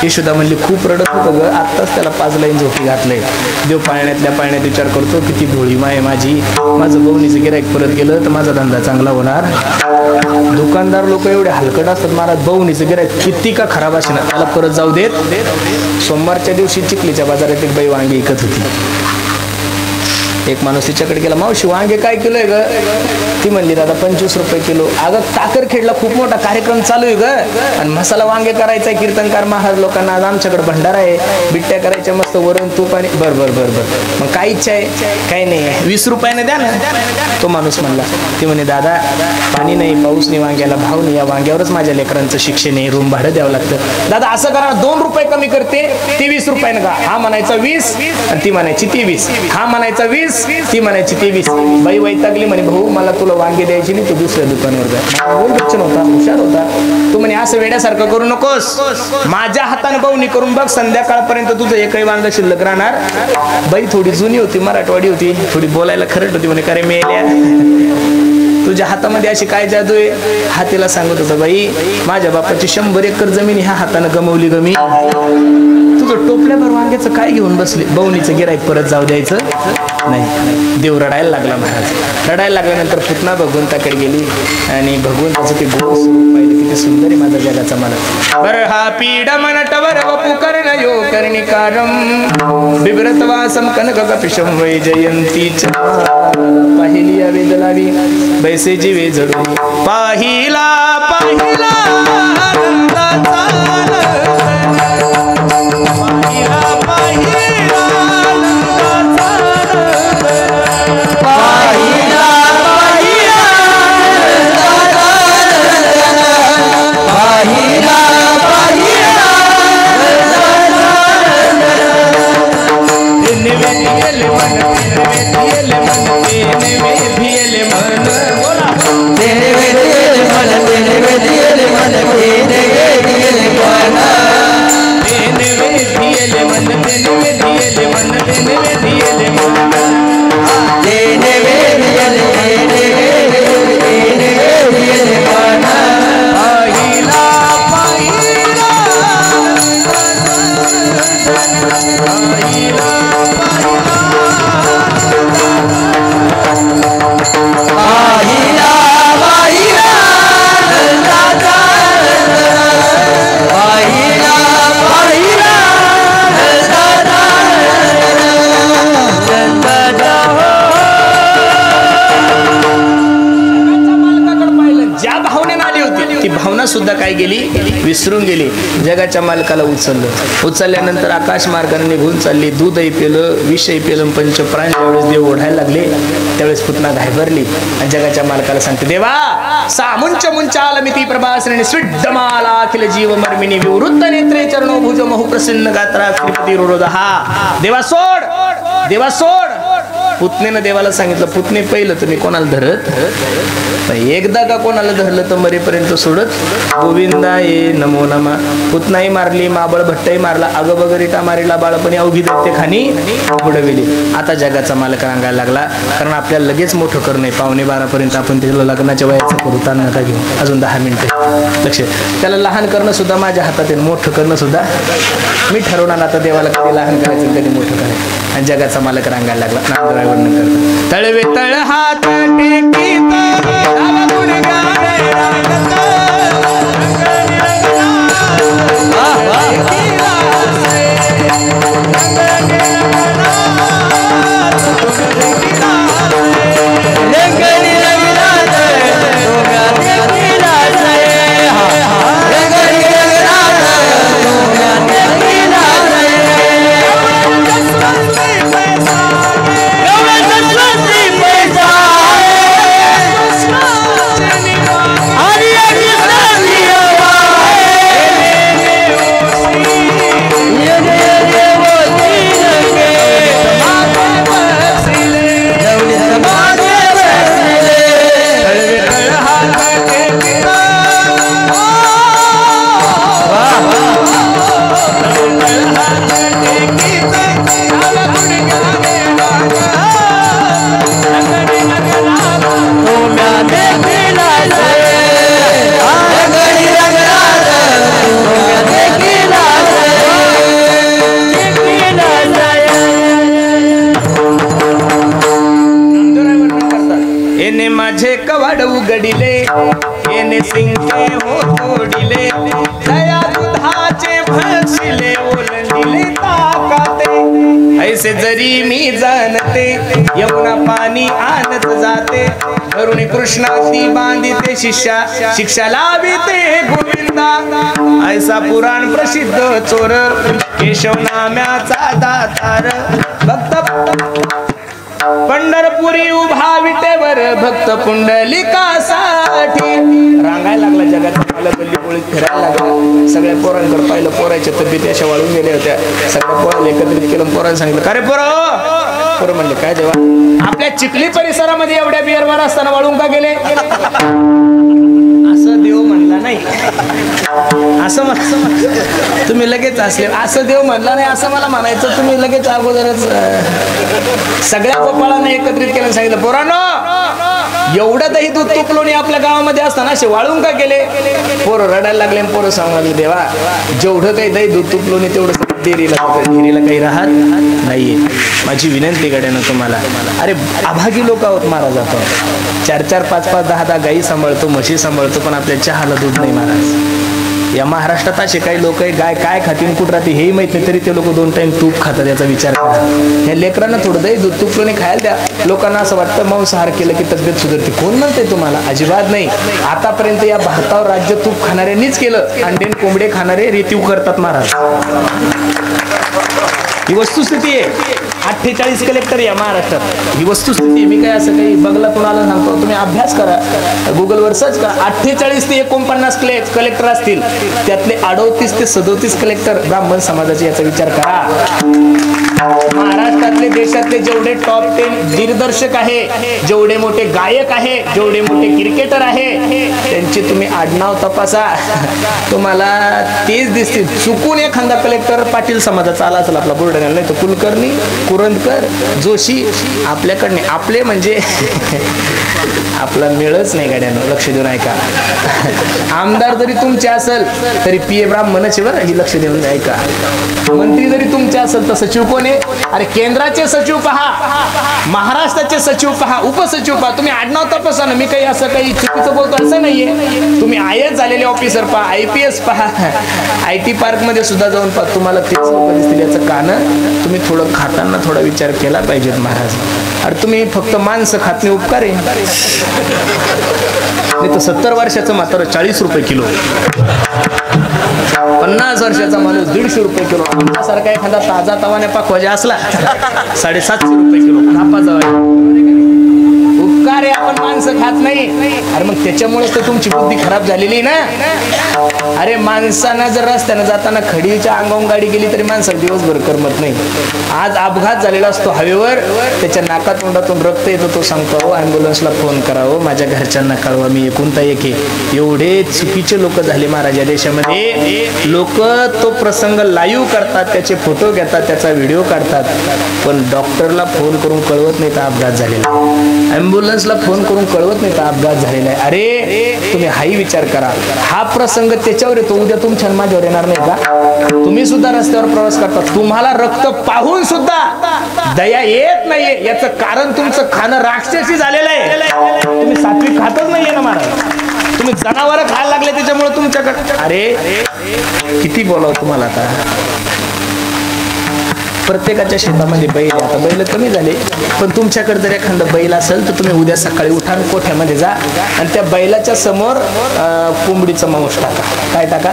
यशोदा म्हणली खूप रडत होतं ग, आत्ताच त्याला 5 लाईन झोपी घातलंय. देव पाळण्यातल्या पाळण्यात विचार करतो किती भोळी माय माझी. माझं बवणीचं गिऱ्हाईक परत गेलं तर माझा धंदा चांगला होणार. दुकानदार लोक एवढे हलकट असतात महाराज, बवणीचं गिऱ्हाईक किती का खराब असे ना त्याला परत जाऊ देत. सोमवारच्या दिवशी चिखलीच्या बाजारात एक बाई वांगी विकत होती. एक माणूस तिच्याकडे गेला, मावशी वांगे काय किलो आहे ग? ती म्हणली दादा 25 रुपये किलो. अगं काकरखेडला खूप मोठा कार्यक्रम चालू आहे ग आणि मसाला वांगे करायचा आहे, कीर्तनकार महाराज लोकांना, आज आमच्याकडे भंडारा आहे, बिट्ट्या करायच्या मस्त वरण तूप आणि बर बर बर बर. मग काय इच्छा आहे? काही नाही, 20 रुपयाने द्या ना. तो माणूस म्हणला. ती म्हणे दादा पाणी नाही, पाऊस नाही, वांग्याला भाव नाही, या वांग्यावरच माझ्या लेकरांचं शिक्षण आहे, रूम भाडं द्यावं लागतं. दादा असं करा 2 रुपये कमी करते, ती 20 रुपयानं का? हा म्हणायचा 20 आणि ती म्हणायची ती 20. हा म्हणायचा 20, ती म्हणायची ती 20. बाई वैतागली म्हणे भाऊ मला तुला वांगे द्यायची नाही, तू दुसऱ्या दुकानावर जा. बोल बच्चन होता, हुशार होता. तू म्हणे असं वेड्यासारखं करू नकोस, माझ्या हातानं बवणी करून बघ, संध्याकाळपर्यंत तुझं एकही वांग शिल्लक राहणार. बाई थोडी जुनी होती, मराठवाडी होती, थोडी बोलायला खरट होती. म्हणे करे मेल्या तुझ्या हातामध्ये अशी काय जादू आहे? हा तिला सांगत होता बाई माझ्या बापाची 100 एकर जमीन ह्या हातानं गमवली ग मी. तुझं टोपल्याभर वांग्याचं काय घेऊन बसले? बवणीचं गिऱ्हाईक परत जाऊ द्यायचं नाही. देव रडायला लागला महाराज. रडायला लागल्यानंतर पुतना भगवंताकडे गेली आणि भगवंताचं ते गोड स्वरूप पाहिलं, किती सुंदर आहे माझा जगाचा मला. बरं हा पीड मनटवर वपु कर्ण यो कर्णिकारम बिभ्रतवासम कनक कपिशम वै जयंतीच पाहिली या वेदलावी बैसे जीवे जडू पाहिला पाहिला सुद्धा काय गेली, विसरून गेली. जगाच्या मालकाला उचलल्यानंतर आकाश मार्गाने निघून चालली. दूधही पेलं, विषही पेलं, पंचप्राण. ज्यावेळेस देव ओढायला लागले त्यावेळेस पुतना घाबरली आणि जगाच्या मालकाला सांगते, देवा सामुंच मुंचालमिती प्रभासरणी स्विड्डमाला अखिल जीव मर्मिणी विवृत्त नेत्रे चरणो भुज महु प्रसन्न गात्रा श्रीपती रुरोदहा. देवा सोड, देवा सोड. पुतनेनं देवाला सांगितलं, पुतने पहिलं तुम्ही कोणाला धरत, एकदा का कोणाला धरलं तर मरेपर्यंत सोडत. गोविंदा ये नमो नमा. पुतनाही मारली, माबळ भट्टही मारला, अगं बगरिटा मारिला, बाळपणी अवघी दैत्य खानी बुडविली. आता जगाचा मालक रांगायला लागला, कारण आपल्याला लगेच मोठं करणं आहे. 11:15 पर्यंत आपण त्याला लग्नाच्या वयाचं करू, ताण नका घेऊ, अजून 10 मिनिटं लक्ष. त्याला लहान करणं सुद्धा माझ्या हातात आहे, मोठं करणं सुद्धा मी ठरवणार. आता देवाला कधी लहान करायचं कधी मोठं करायचं. आणि जगाचा मालक रांगायला लागला, नांदराय वर्णन करता. तळवे तळ हात टेकीत माझे कवाड उघडिले, येणे सिंके हो तोडिले, दया दुधाचे भरशिले, ओलंडिले ताकाते. ऐसे जरी मी जाणते, यमुना पाणी आणत जाते, धरुणी कृष्णाती बांधिते शिष्या, शिक्षा लाविते गोविंदा. ऐसा पुराण प्रसिद्ध चोर, केशव नाम्याचा दातार. भक्त पंढरपुरी उभा विटेवर, भक्त पुंडलिकासाठी. रांगायला लागला जगाचा मालक, गल्ली पोळीत फिरायला लागला. सगळ्या पोरांकडे पाहिलं, पोराच्या तब्येती अशा वाळून गेल्या होत्या. सगळ्या पोराला एकत्रित केलं, पोरांना सांगितलं, का रे पोरं म्हणले, काय देवा आपल्या चिखली परिसरामध्ये एवढ्या बिअरवर असताना वाळून का गेले. असं देव म्हणला नाही, असं तुम्ही लगेच असले, असं देव म्हणला नाही असं मला म्हणायचं. तुम्ही लगेच अगोदरच सगळ्या गोपाळांना एकत्रित केलं, सांगितलं, पोरांनो एवढं दही दूध तुपलोणी आपल्या गावामध्ये असताना असे वाळून का गेले. पोरं रडायला लागले, पोरं सांगायला, देवा जेवढं काही दही दूध तुपलोणी तेवढं डेरीला काही राहत नाहीये. माझी विनंती गड्यानं तुम्हाला, अरे अभागी लोक आहोत महाराज. आपण 4-4, 5-5, 10-10 गायी सांभाळतो, म्हशी सांभाळतो, पण आपल्या चहाला दूध नाही महाराज. या महाराष्ट्रात असे काही लोक आहे, गाय काय खातील कुठं राहते हेही माहित नाही, तरी ते लोक 2 टाइम तूप खातात. याचा विचार करा. या लेकरांना थोडं दही दूध तुपलोणी खायला द्या. लोकांना असं वाटतं मांसाहार केलं की तब्येत सुधारते. कोण म्हणते तुम्हाला? अजिबात नाही. आतापर्यंत या भारतावर राज्य तूप खाणाऱ्यांनीच केलं. अंडेन कोंबडे खाणारे रेतीव करतात महाराज. ही वस्तुस्थिती आहे. 48 कलेक्टर या महाराष्ट्रात, ही वस्तुस्थिती. मी काय असं काही बगला तुम्हाला सांगतो, तुम्ही अभ्यास करा, गुगलवर सर्च करा. 48 ते 49 कलेक्टर असतील, त्यातले 38 ते 37 कलेक्टर ब्राह्मण समाजाचे. याचा विचार करा. महाराष्ट्रातले देशातले जेवढे टॉप 10 दिग्दर्शक आहे, जेवढे मोठे गायक आहे, जेवढे मोठे क्रिकेटर आहे, त्यांचे तुम्ही आडनाव तपासा, तुम्हाला तेच दिसतील. चुकून एखादा कलेक्टर पाटील समाजाचा आला असेल आपला बुलढाण्याला, नाही तर कुलकर्णी, कुरंदकर, जोशी आपल्याकडे. आपले म्हणजे आपला मिळच नाही गाड्यानं. लक्ष देऊन ऐका. आमदार जरी तुमचे असेल तरी पीए ब्राह्मणाचे बरं, ही लक्ष देऊन ऐका. मंत्री जरी तुमचे असेल तर सचिव कोण आहे? अरे केंद्राचे सचिव पहा, महाराष्ट्राचे सचिव पहा, उपसचिव पहा. तुम्ही आडनाव तपासा ना. मी काही असं काही चुकीचं बोलतो असं नाहीये. तुम्ही IAS झालेले ऑफिसर पहा, IPS पहा, IT पार्क मध्ये सुद्धा जाऊन पहा, तुम्हाला तेच लोक दिसतील. याचं कारण तुम्ही थोडं खाताना थोडा विचार केला पाहिजेत महाराज. अरे तुम्ही फक्त माणसं खात नाही, उपकार आहे. नाही तर 70 वर्षाचं म्हातारं 40 रुपये किलो, 50 वर्षाचा माणूस 150 रुपये किलो, आमच्यासारखा एखादा ताजा तवाने पाकवाजा असला 750 रुपये किलो कापाचा. उपकार आहे आपण माणसं खात नाही. अरे मग त्याच्यामुळेच तर तुमची बुद्धी खराब झालेली ना. अरे माणसांना जर रस्त्यानं जाताना खडीच्या अंगावून गाडी गेली तरी माणसाला दिवसभर करमत नाही. आज अपघात झालेला असतो हवेवर, त्याच्या नाका तोंडातून रक्त येतो, तो सांगतो ॲम्ब्युलन्सला फोन करावं, माझ्या घरच्यांना कळवा, मी एकुलता एक आहे. एवढे चुकीचे लोक झाले महाराज या देशामध्ये. लोक तो प्रसंग लाईव्ह करतात, त्याचे फोटो घेतात, त्याचा व्हिडिओ काढतात, पण डॉक्टरला फोन करून कळवत नाही तर अपघात झालेला, ॲम्ब्युलन्सला फोन करून कळवत नाही तर अपघात झालेला आहे. अरे तुम्ही हाही विचार करा, हा प्रसंग त्याच्यावर येतो, उद्या तुमच्या माझ्यावर येणार नाही का? तुम्ही सुद्धा रस्त्यावर प्रवास करता, तुम्हाला रक्त पाहून सुद्धा दया येत नाहीये. याचं कारण तुमचं खाणं राक्षसी झालेलं आहे. तुम्ही सात्विक खातच नाहीये ना महाराज, तुम्ही जनावर खायला लागले त्याच्यामुळे तुमच्याकडे. अरे किती बोलावं तुम्हाला आता. प्रत्येकाच्या शेतामध्ये बैल, आता बैल कमी झाले, पण तुमच्याकडे जर एखादं बैल असेल तर तुम्ही उद्या सकाळी उठा, कोठ्यामध्ये जा आणि त्या बैलाच्या समोर कोंबडीचं मांस टाका. काय टाका?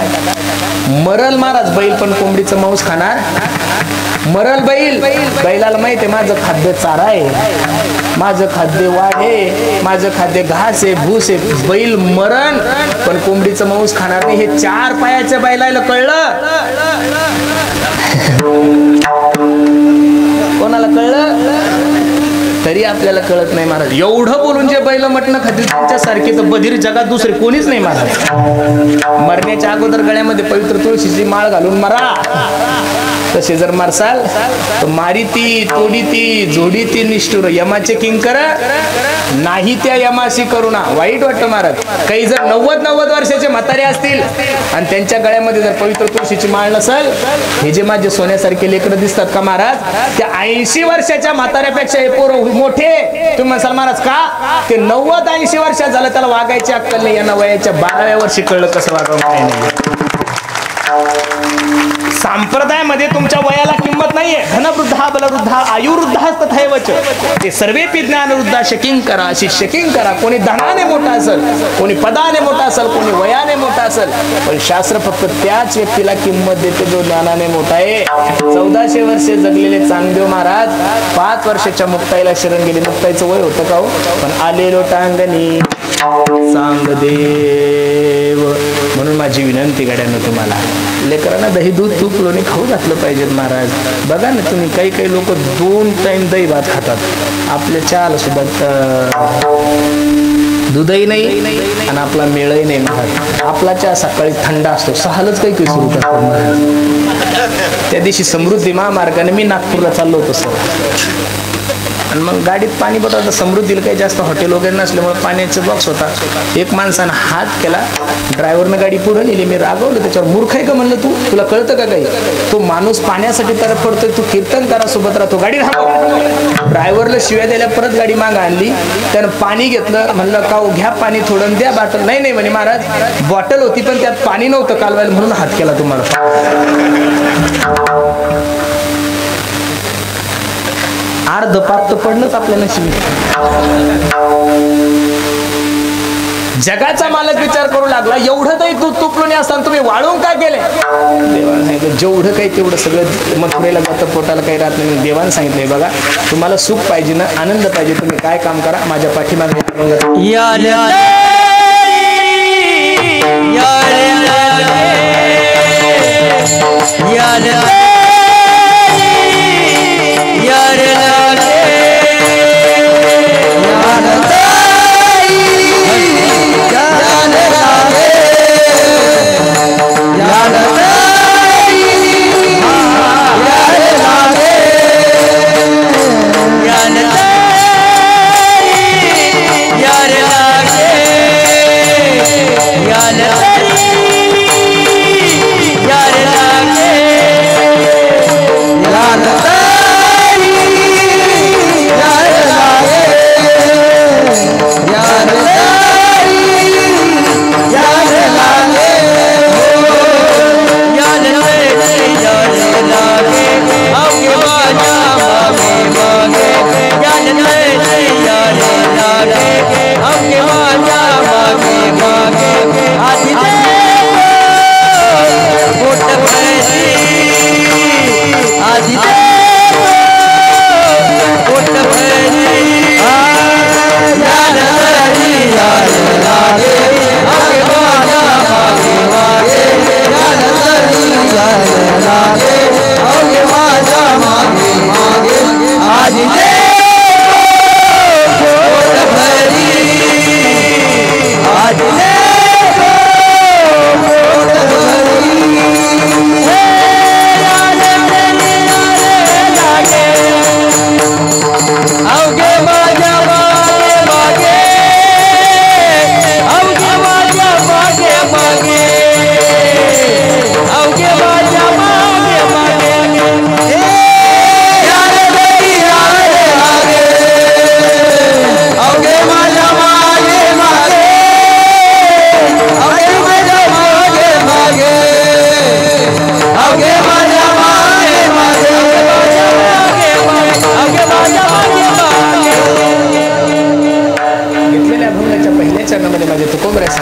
मरल महाराज बैल, पण कोंबडीचं मांस खाणार मरल बैल. बैलाला माहिती आहे माझं खाद्य चारा आहे, माझं खाद्य वाढ आहे, माझं खाद्य घास आहे, भूस आहे. बैल मरण पण कोंबडीचं मांस खाणार नाही. हे 4 पायाच्या बैलाला कळलं. कोणाला कळलं? तरी आपल्याला कळत नाही महाराज. एवढं बोलून जे बैल मटणं खातील त्यांच्यासारखे तर बधीर जगात दुसरे कोणीच नाही महाराज. मरण्याच्या अगोदर गळ्यामध्ये पवित्र तुळशीची माळ घालून मरा. तसे जर मारसाल तर मारिती, तोडीती, जोडीती निष्ठुर यमाचे किंकर नाही त्या यमाशी करुणा. वाईट वाटतं महाराज. काही जर 90 वर्षाचे म्हातारे असतील आणि त्यांच्या गळ्यामध्ये जर पवित्र तुळशीची माळ नसेल, हे जे माझे सोन्यासारखे लेकरं दिसतात का महाराज, त्या 80 वर्षाच्या म्हाताऱ्यापेक्षा हे पोरं मोठे. तुम्ही म्हणसाल महाराज का? ते 90-80 वर्षात झालं, त्याला वागायची अक्कल नाही. यांना वयाच्या 12व्या वर्षी कळलं कसं वागावं काय नाही. संप्रदायामध्ये तुमच्या वयाला किंमत नाहीये. धनवृद्धा बलवृद्धा आयुवृद्धा तथैवच ते सर्वेपि ज्ञानवृद्धा शकिंकरा. शिष्यकिंकरा. कोणी धनाने मोठा असेल, कोणी पदाने मोठा असेल, कोणी वयाने मोठा असेल, पण शास्त्र फक्त त्याच व्यक्तीला किंमत देते जो ज्ञानाने मोठा आहे. 1400 वर्षे जगलेले चांगदेव महाराज 5 वर्षाच्या मुक्ताईला शरण गेले. मुक्ताईचं वय होतं का हो? पण आलेलो टांगणी चांगदेव. म्हणून माझी विनंती गाड्यानं तुम्हाला, लेकरांना दही दूध तूप लोणी खाऊ घातलं पाहिजेत महाराज. बघा ना तुम्ही, काही लोक 2 टाइम दही भात खातात. आपल्या चहाला सुद्धा दूधही नाही आणि आपला मेळही नाही महाराज. आपला चहा सकाळी थंड असतो, 6लाच काही सुरू करतात महाराज. त्या दिवशी समृद्धी महामार्गाने मी नागपूरला चाललो होतो सर, आणि मग गाडीत पाणी बघा. समृद्धीला काही जास्त हॉटेल वगैरे नसल्यामुळे पाण्याचा बॉक्स होता. एक माणसानं हात केला, ड्रायव्हरनं गाडी पुढे नेली. मी रागवलं त्याच्यावर, मूर्ख आहे का म्हणलं तू, तुला कळतं का काही? तो माणूस पाण्यासाठी तरफ पडतोय, तू कीर्तन करा सोबत राहतो, गाडी थांबव. ड्रायव्हरला शिव्या द्यायला परत गाडी मागं आणली. त्यानं पाणी घेतलं, म्हणलं का घ्या पाणी थोडं द्या बाटल. नाही म्हणे महाराज, बॉटल होती पण त्यात पाणी नव्हतं कालवायला म्हणून हात केला तुम्हाला. अर्ध पाप तर पडणंच आपल्या नशिबी. जगाचा मालक विचार करू लागला, एवढं तरी दूध तुपलोणी असताना तुम्ही वाळून काय केले? देवानं सांगितलं जेवढं काही तेवढं सगळं मथुरेला जातं, पोटाला काही राहत नाही. देवानं सांगितलंय बघा, तुम्हाला सुख पाहिजे ना, आनंद पाहिजे, तुम्ही काय काम करा, माझ्या पाठीमागे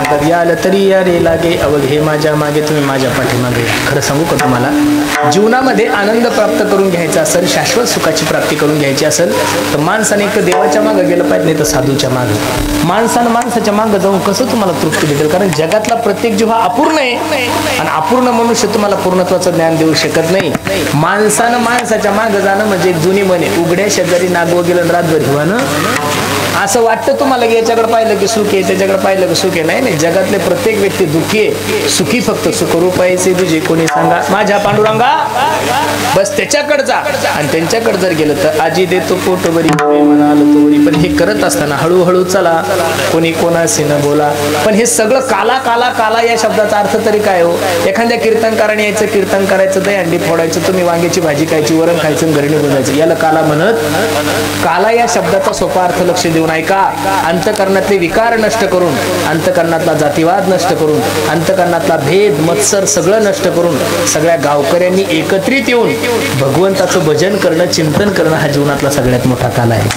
सांगतात या आलं तरी या रे लागे अवघे माझ्या मागे तुम्ही माझ्या पाठीमागे. खरं सांगू का तुम्हाला, जीवनामध्ये आनंद प्राप्त करून घ्यायचा असेल, शाश्वत सुखाची प्राप्ती करून घ्यायची असेल तर माणसाने एक देवाच्या मागे गेलं पाहिजे, नाही तर साधूच्या मागे. माणसानं माणसाच्या मागे जाऊन कसं तुम्हाला तृप्ती भेटेल? कारण जगातला प्रत्येक जीव हा अपूर्ण आहे आणि अपूर्ण मनुष्य तुम्हाला पूर्णत्वाचं ज्ञान देऊ शकत नाही. माणसानं माणसाच्या मागे जाणं म्हणजे एक जुनी म्हणे, उघड्या शेजारी नागव गेलं रातभर हिवानं. असं वाटतं तुम्हाला की याच्याकडे पाहिलं की सुख आहे, त्याच्याकडे पाहिलं की सुख आहे. नाही नाही, जगातले प्रत्येक व्यक्ती दुःखी आहे. सुखी फक्त सुखरूपायचे तुझे कोणी सांगा माझ्या पांडुरंगा, बस त्याच्याकडे जा. आणि त्यांच्याकडे जर गेलं तर आजी देतो पोट बरी म्हणाल तो बरी. पण हे करत असताना हळूहळू चला, कोणी कोणाशी न बोला. पण हे सगळं काला काला काला या शब्दाचा अर्थ तरी काय हो? एखाद्या कीर्तनकाराने यायचं, कीर्तन करायचं, दही अंडी फोडायचं, तुम्ही वांग्याची भाजी खायची, वरण खायचं, घरी निघून जायचं, याला काला म्हणत. काला या शब्दाचा सोपा अर्थ लक्ष देऊन ऐका. अंतकरणातले विकार नष्ट करून, अंतकरणातला जातीवाद नष्ट करून, अंतकरणातला भेद मत्सर सगळं नष्ट करून सगळ्या गावकऱ्यांनी एकत्रित येऊन भगवंताचं भजन करणं, चिंतन करणं हा जीवनातला सगळ्यात मोठा काल आहे.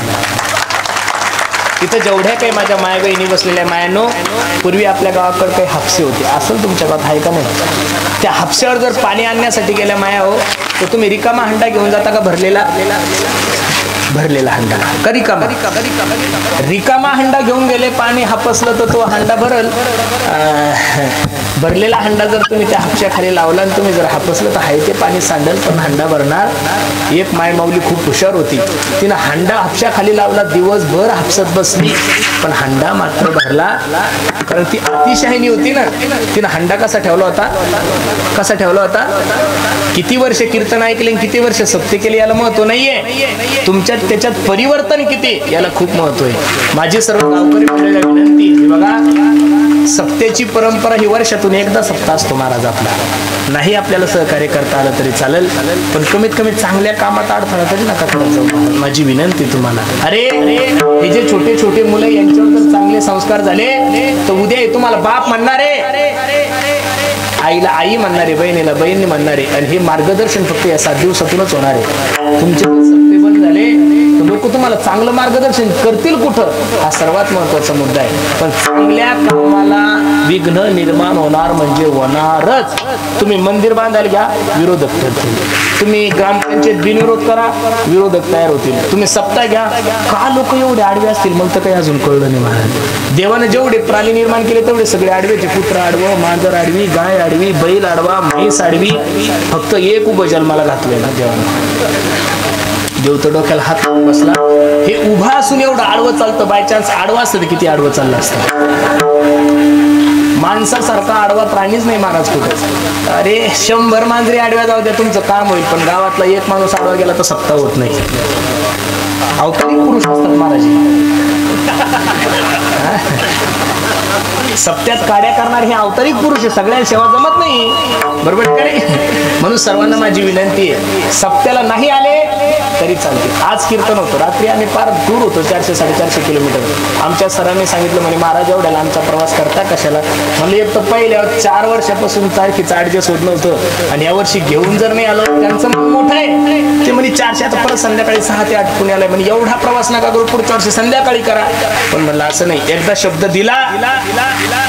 तिथं जेवढ्या काही माझ्या माया बहिणी बसलेल्या मायानो, पूर्वी आपल्या गावाकडे काही हापसे होते, असं तुमच्या गावात आहे का नाही? त्या हापश्यावर जर पाणी आणण्यासाठी गेल्या माया हो, तर तुम्ही रिकामा हंडा घेऊन जाता का भरलेला? भरलेला हंडा का रिकामा? रिकामा हंडा घेऊन गेले, पाणी हापसलं तर तो हंडा भरल. भरलेला हंडा जर तुम्ही त्या हापशा खाली लावला आणि तुम्ही जर हापसलं तर हाय ते पाणी सांडल, पण हंडा भरणार. एक माय माऊली खूप हुशार होती, तिनं हंडा हापशा खाली लावला, दिवसभर हापसत बसली, पण हंडा मात्र भरला. कारण ती अतिशहाणी होती ना. तिनं हंडा कसा ठेवला होता? कसा ठेवला होता? किती वर्ष कीर्तन ऐकले, किती वर्ष सत्य केले याला महत्व नाहीये, तुमच्यात त्याच्यात परिवर्तन किती याला खूप महत्व आहे. माझी सर्व गावकरी मंडळीला विनंती, बघा सप्त्याची परंपरा ही वर्षातून एकदा सप्ताह असतो महाराज आपला. नाही आपल्याला सहकार्य करता आलं तरी चालेल, पण कमीत कमी चांगल्या कामात अडथळा तरी नका करत जाऊ. माझी विनंती तुम्हाला. अरे हे जे छोटे छोटे मुलं यांच्यावर जर चांगले संस्कार झाले तर उद्या तुम्हाला बाप म्हणणार आहे, आईला आई म्हणणार आहे, बहिणीला बहिणी म्हणणार आहे. आणि हे मार्गदर्शन फक्त या 7 दिवसातूनच होणार आहे. तुमचे सत्य बंद झाले तर लोक तुम्हाला चांगलं मार्गदर्शन करतील कुठं, हा सर्वात महत्वाचा मुद्दा आहे. पण चांगल्या कामाला विघ्न निर्माण होणार म्हणजे होणारच. तुम्ही मंदिर बांधायला घ्या, विरोधक करतील. तुम्ही ग्रामपंचायत बिनविरोध करा, विरोधक तयार होतील. तुम्ही सप्ताह घ्या, का लोक एवढे आडवे असतील मला तर काही अजून कळलं नाही महाराज. देवाने जेवढे प्राणी निर्माण केले तेवढे सगळे आडवेचे. कुत्र आडवं, मांजर आडवी, गाय आडवी, बैल आडवा, म्हैस आडवी. फक्त एक उभं जन्माला घातलेला देवाने. देव तर डोक्याला हात बसला. हे उभा असून एवढं आडवं चालतं, बाय चान्स आडवा असतं किती आडवं चाललं असतं. माणसासारखा आडवा प्राणीच नाही महाराज कुठे. अरे 100 मांजरी आडव्या जाऊ द्या, तुमचं काम होईल, पण गावातला एक माणूस आडवा गेला तर सप्ताह होत नाही. अवतारी पुरुष असतात महाराज. सप्त्यात काड्या करणार हे अवतारिक पुरुष आहे, सगळ्या सेवा जमत नाही, बरोबर का? म्हणून सर्वांना माझी विनंती आहे, सप्त्याला नाही आले तरी चालते. आज कीर्तन होतं, रात्री आम्ही फार दूर होतो, 400-450 किलोमीटर. आमच्या सरांनी सांगितलं म्हणे महाराज एवढ्याला आमचा प्रवास करता कशाला? म्हणजे एक तर पहिल्या 4 वर्षापासून तारखेचं ऍडजस्ट होत नव्हतं, आणि यावर्षी घेऊन जर नाही आलं त्यांचं मन मोठं आहे. ते म्हणे 400 आता परत संध्याकाळी 6 ते 8 पुण्याला, म्हणजे एवढा प्रवास नका करू, पुढच्या वर्षी संध्याकाळी करा. पण म्हणलं असं नाही, एकदा शब्द दिला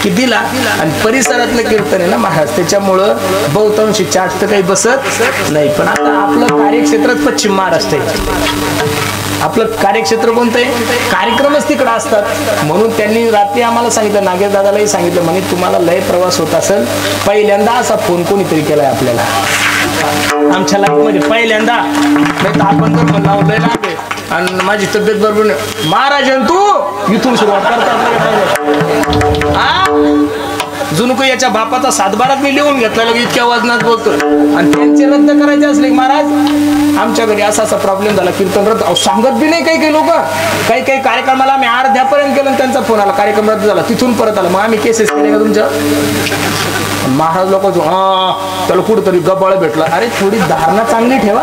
की दिला. आणि परिसरातलं कीर्तन आहे ना महाराज, त्याच्यामुळं बहुतांशी चार्ज तर काही बसत नाही. पण आता आपलं कार्यक्षेत्रात पश्चिम महाराष्ट्र आहे. आपलं कार्यक्षेत्र कोणतं आहे? कार्यक्रमच तिकडे असतात. म्हणून त्यांनी रात्री आम्हाला सांगितलं, नागेश दादालाही सांगितलं, म्हणे तुम्हाला लय प्रवास होत असेल, पहिल्यांदा असा फोन कोणीतरी केलाय आपल्याला आमच्या लाईफ मध्ये, पहिल्यांदा. नाही तर आपण जर म्हणलं लय लांब आहे आणि माझी तब्येत बरोबर नाही, महाराजन तू इथून सुरुवात करतात. जुनकू याच्या बापाचा 7-12 मी लिहून घेतला, इतक्या वजनात बोलतो. आणि त्यांचे रद्द करायचे असले की महाराज आमच्या घरी असा प्रॉब्लेम झाला, कीर्तन रद्द. सांगत बी नाही काही लोक. काही कार्यक्रमाला आम्ही अर्ध्यापर्यंत केलं, त्यांचा फोन आला, कार्यक्रम रद्द झाला. तिथून परत आला. मग आम्ही केसेस केले का तुमच्या? महाराज लोक त्याला कुठंतरी गबाळ भेटला. अरे थोडी धारणा चांगली ठेवा.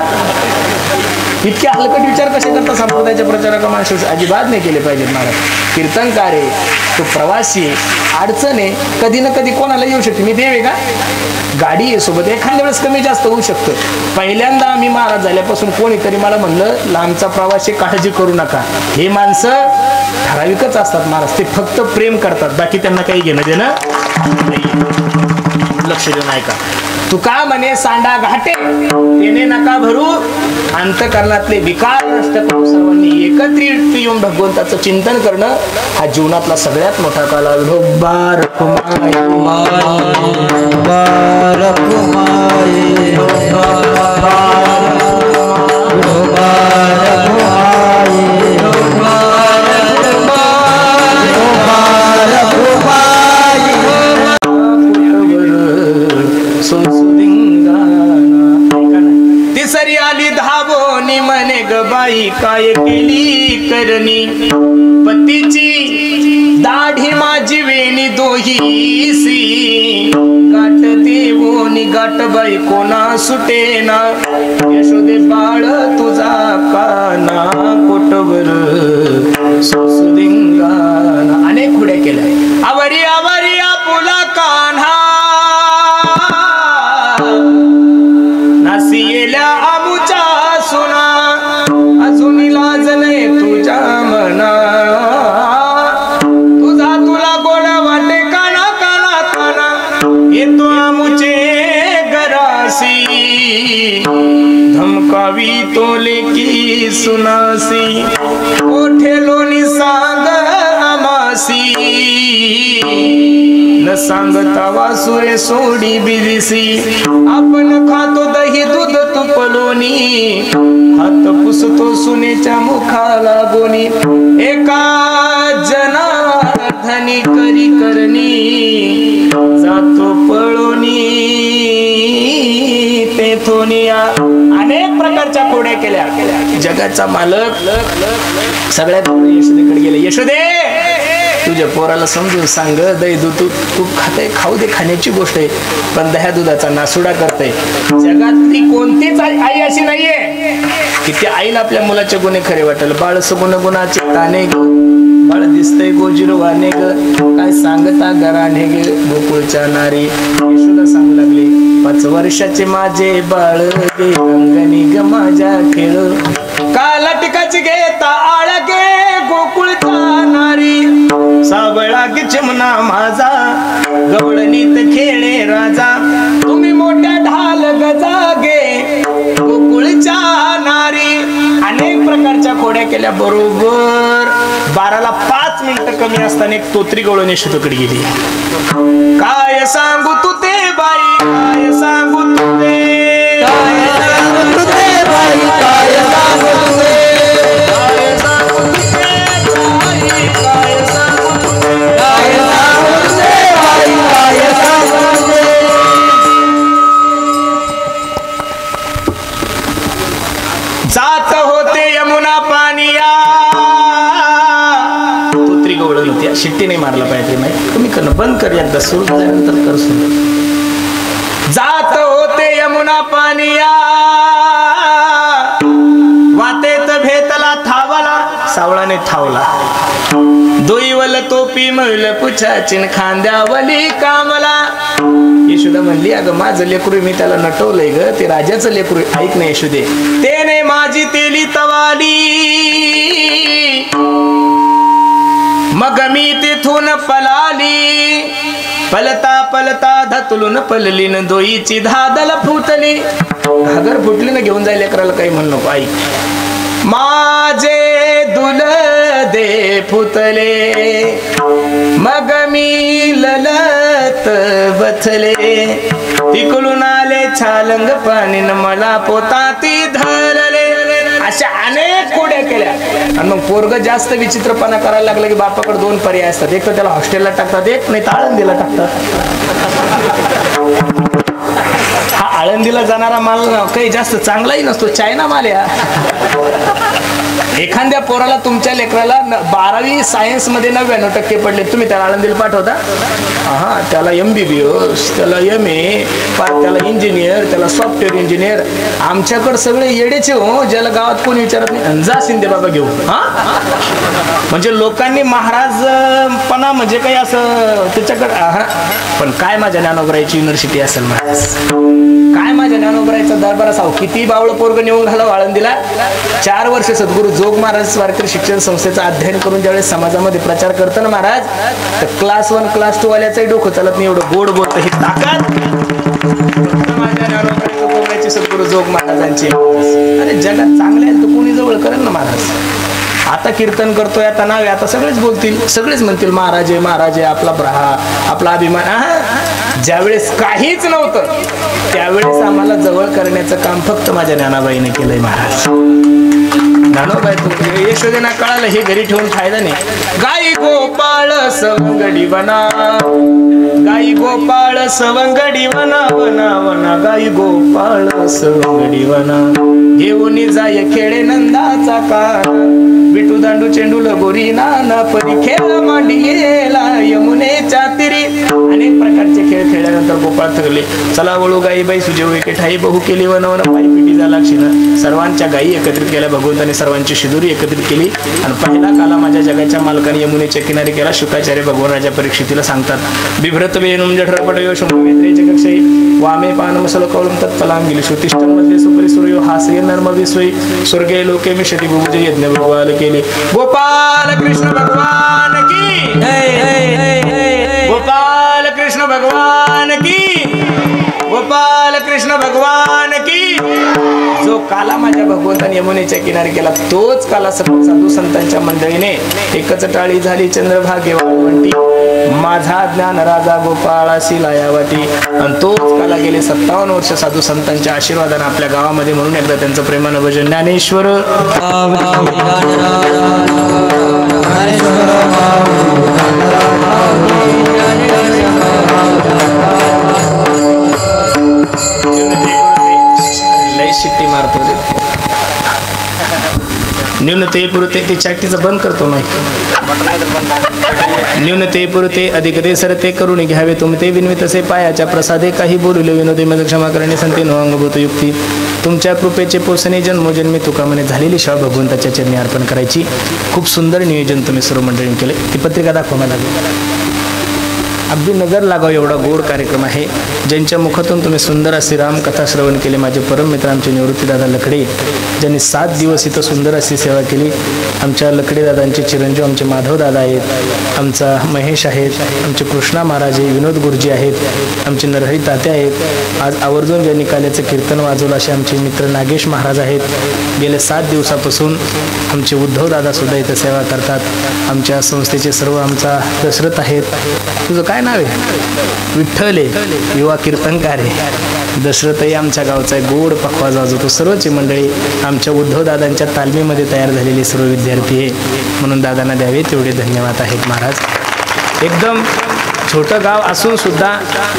इतके हलकट विचार कसे करता संप्रदायाच्या प्रचारका माणसं अजिबात नाही केले पाहिजेत महाराज. कीर्तनकार आहे, तो प्रवासी आहे, अडचण आहे, कधी ना कधी कोणाला येऊ शकते. मी देव आहे का? गाडी आहे सोबत, एखाद्या वेळेस कमी जास्त होऊ शकतं. पहिल्यांदा आम्ही महाराज झाल्यापासून कोणीतरी मला म्हणलं लांबचा प्रवासी काळजी करू नका. हे माणसं ठराविकच असतात महाराज, ते फक्त प्रेम करतात, बाकी त्यांना काही घेणं देणं नाही. लक्ष देऊन ऐका. तुका म्हणे सांडा घाटे तेने नका भरू, अंतकरणातले विकार नष्ट करून सर्वांनी एकत्रित येऊन भगवंताचं चिंतन करणं हा जीवनातला सगळ्यात मोठा कालावधी. तिसरी आली धावोनी म्हणे ग बाई काय केली करणी, पतीची दाढी माझी वेणी दोहीसी, गाठ देवोनी गाठ बाई कोणा सुटेना, यशोदे बाळ तुझा काना कोटवर सुसुदिंगाना. अनेक खुड्या केल्या. आवरी आवरी आपुला कान्हा नासियेल्या आमुच्या सुना, अजून लाज नाही तुझ्या मना, तुझा तुला गोड वाटे काना काना काना, येतो आमुचे गरासी, धमकावी तोले की सुनासी, कोठे लोणी सांग आमासी, न सांगता वासुरे सोडी बिरिसी, आपण खातो दही दूध तुपलोनी, हात पुसतो सुनेच्या मुखाला गोनी, एका जनार्दनी करी करणी, जातो पळोनी तेथोनिया. अनेक प्रकारच्या खोड्या केल्या. जगाचा मालक सगळ्यात यशोदेकडे गेले. यशोदे तुझ्या पोराला समजून सांग, दही दूध तू खाते, खाऊ दे, खाण्याची गोष्ट आहे, पण दह्या दुधाचा नासुडा करते. जगातली कोणतीच आई अशी नाहीये की त्या आईला आपल्या मुलाचे गुन्हे खरे वाटेल. बाळ सगुण गुणाचे ताने ग, बाळ दिसतंय गोजिरवाने ग, काय सांगता घराने ग गोकुळच्या नारी. यशोदा सांगू लागली 5 वर्षाचे माझे बाळ गे, अंगणी ग माझ्या खेळ, काला टिकाची घेता आळ गे गोकुळच्या नारी, सावळा गे चिमणा माझा, गवळणीत खेळे राजा, तुम्ही मोठ्या ढाल गजागे गोकुळच्या नारी. अनेक प्रकारच्या खोड्या केल्या. बरोबर 12ला 5 मिनिटं कमी असताना एक तोत्री गवळण यशोदेकडे गेली. काय सांगू तू ते बाई, काय सांगू तू ते, काय सांगू तू ते बाई, काय सांगू तू ते, काय सांगू तू ते बाई, काय सांगू तू ते, काय सांगू तू ते बाई, काय सांगू तू ते. जात होते यमुना पानिया, तोत्री गवळण होती. शिट्टी नाही मारला पाहिजे, नाही तुम्ही करणं बंद कर, एकदा सुरू झाल्यानंतर कर सुरू. जात होते यमुना पानिया, वाटेत भेटला थावला, सावळाने थावला, दोईवल टोपी मळल पुछाचीन खांद्यावली कामला. यशोदा म्हणली अगं माझं लेकरू मी त्याला नटवलंय ग, ते राजाचं लेकरू. ऐक ना यशोदे, तेने माझी तेली तवाली, मग मी तिथून पलाली, पलता पलता धतलून पललीन दोईची धादल फुटली. घागर फुटली ना, घेऊन जाईल लेकराला काही म्हणू नको. आई माझे दुल दे फुटले, मग मी ललत बथले, तिकडून आले छालंग पाणीन मला पोताती धरले. अशा अनेक खोड्या केल्या. आणि मग पोरग जास्त विचित्रपणा करायला लागला की बापाकडे 2 पर्याय असतात. एक तर त्याला हॉस्टेलला टाकतात, एक नाही तर आळंदीला टाकतात. हा आळंदीला जाणारा माल काही जास्त चांगलाही नसतो, चायना माल या. एखाद्या पोराला तुमच्या लेकराला 12वी सायन्स मध्ये 99% पडले, तुम्ही त्याला आळंदीला पाठवता? हा, त्याला MBBS, त्याला MA, त्याला इंजिनियर, त्याला सॉफ्टवेअर इंजिनियर. आमच्याकडे सगळे येडेचे हो, ज्याला गावात कोणी विचारत नाही, जा शिंदे बाबा घेऊ. हा, म्हणजे लोकांनी महाराजपणा म्हणजे काही असं त्याच्याकडे. पण काय माझ्या ज्ञानोबरायची युनिव्हर्सिटी असेल महाराज, काय माझ्या ज्ञानोबरायचा दरबार असावं. किती बावळ पोरग नेऊन घालावं आळंदीला. 4 वर्ष सद्गुरू जोग महाराज वारकरी शिक्षण संस्थेचं अध्ययन करून ज्यावेळेस समाजामध्ये प्रचार करतो ना महाराज, तर क्लास 1 क्लास 2 वाल्याचंही डोकं चालत नाही, एवढं गोड बोलतं. ही ताकद माझ्या ज्ञानोबरायची सद्गुरू जोग महाराजांची. अरे जगात चांगले आहे तर कोणी जवळ करेल ना महाराज. आता कीर्तन करतोय, आता नाव आहे, आता सगळेच बोलतील, सगळेच म्हणतील महाराज आहे, महाराज आहे, आपला ब्रहा, आपला अभिमान. ज्यावेळेस काहीच नव्हतं त्यावेळेस आम्हाला जवळ करण्याचं काम फक्त माझ्या ज्ञानाबाईने केलंय महाराज. ज्ञानोबाई तुमचे यशोदेना कळालं, हे घरी ठेवून फायदा नाही. गाई गोपाळ सवंगडी वना, गाई गोपाळ सवंगडी वना वना वना, गाई गोपाळ सवंगडी वना, घेऊन जाय खेळे नंदाचा कार, विटू दांडू चेंडू लगोरी नाना परी, खेळ मांडियेला यमुनेच्या तिरी. अनेक प्रकारचे खेळ खेळल्यानंतर गोपाळ थकले. चला वळू गाई बाई सुजेव एके ठाई, बहु केली वन वन पायी पिटी झाला क्षीण. सर्वांच्या गायी एकत्रित केल्या भगवंताने, सर्वांची शिदुरी एकत्रित केली आणि पहिला काला माझ्या जगाच्या मालकाने यमुनेच्या किनारी केला. शुकाचार्य भगवान राजा परीक्षितीला सांगतात, बिभ्रत वेणुम जठरपटयो शंभुवेत्रेचे कक्षयी, वामे पानमसल कौलम तत्पलांगिली श्रुतिष्ठन मध्ये सुपरी सूर्यो हास्य नर्म विस्वयी, स्वर्गे लोके मिषति भुजे यज्ञ भगवान केले. गोपाल कृष्ण भगवान की, गोपाल कृष्ण भगवान की, गोपाल कृष्ण भगवान की. जो काला माझ्या भगवंताने यमुनेच्या किनारी केला, तोच काला साधू संतांच्या मंडळीने एकच टाळी झाली चंद्रभागे वाळवंटी, माझा ज्ञान राजा गोपाळाशी लायावाटी. आणि तोच काला गेले 57 वर्ष साधू संतांच्या आशीर्वादाने आपल्या गावामध्ये. म्हणून एकदा त्यांचं प्रेमानं भजन, ज्ञानेश्वर लय शिट्टी मारतो रे. न्यूनते पुरते, ते चाटीचं बंद करतो माहिती. न्यूनते पुरते अधिक ते सरते, करून घ्यावे तुमते विनवितसे, पायाच्या प्रसादे काही बोलले विनोदे, मज क्षमा करणे संते नो अंगभूत युक्ती. तुमच्या कृपेचे पोषणे जन्मोजन्मी तुका म्हणे, झालेली शाळा भगवंताच्या चरणी अर्पण करायची. खूप सुंदर नियोजन तुम्ही सर्व मंडळींनी केले. ती पत्रिका दाखवा मला. अगदी नजर लागाव एवढा गोड कार्यक्रम आहे. ज्यांच्या मुखातून तुम्ही सुंदर अशी रामकथा श्रवण केली. माझे परम मित्र आमचे निवृत्तीदादा लकडे, ज्यांनी 7 दिवस इथं सुंदर अशी सेवा केली. आमच्या लकडे दादांचे चिरंजीव आमचे माधव दादा आहेत, आमचा महेश आहेत, आमचे कृष्णा महाराज आहे, विनोद गुरुजी आहेत, आमचे नरहरी तात्या आहेत. आज आवर्जून ज्यांनी काल्याचं कीर्तन वाजवलं असे आमचे मित्र नागेश महाराज आहेत. गेल्या 7 दिवसापासून आमचे उद्धव दादा सुद्धा इथं सेवा करतात. आमच्या संस्थेचे सर्व आमचा दशरथ आहेत. तुझं काय नाव आहे? विठ्ठल आहे, युवा कीर्तनकार आहे. दशरथही आमच्या गावचा आहे, गोड पखवाज वाजवतो. सर्वची मंडळी आमच्या उद्धव दादांच्या तालमीमध्ये तयार झालेले सर्व विद्यार्थी आहे. म्हणून दादांना द्यावे तेवढे धन्यवाद आहेत महाराज. एकदम छोटं गाव असून सुद्धा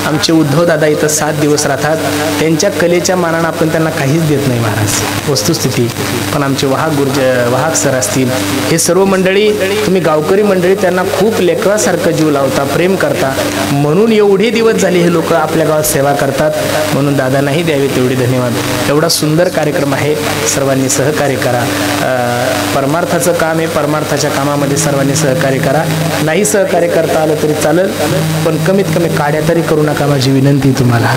आमचे उद्धव दादा इथं 7 दिवस राहतात. त्यांच्या कलेच्या मानानं आपण त्यांना काहीच देत नाही महाराज, वस्तुस्थिती. पण आमचे वाहक सर असतील, हे सर्व मंडळी, तुम्ही गावकरी मंडळी त्यांना खूप लेकरासारखं जीव लावता, प्रेम करता. म्हणून एवढे दिवस झाले हे लोक आपल्या गावात सेवा करतात. म्हणून दादांनाही द्यावे तेवढे धन्यवाद. एवढा सुंदर कार्यक्रम आहे, सर्वांनी सहकार्य करा. परमार्थाचं काम आहे, परमार्थाच्या कामामध्ये सर्वांनी सहकार्य करा. नाही सहकार्य करता आलं तरी चालेल, पण कमीत कमी काड्या तरी करू नका, माझी विनंती तुम्हाला.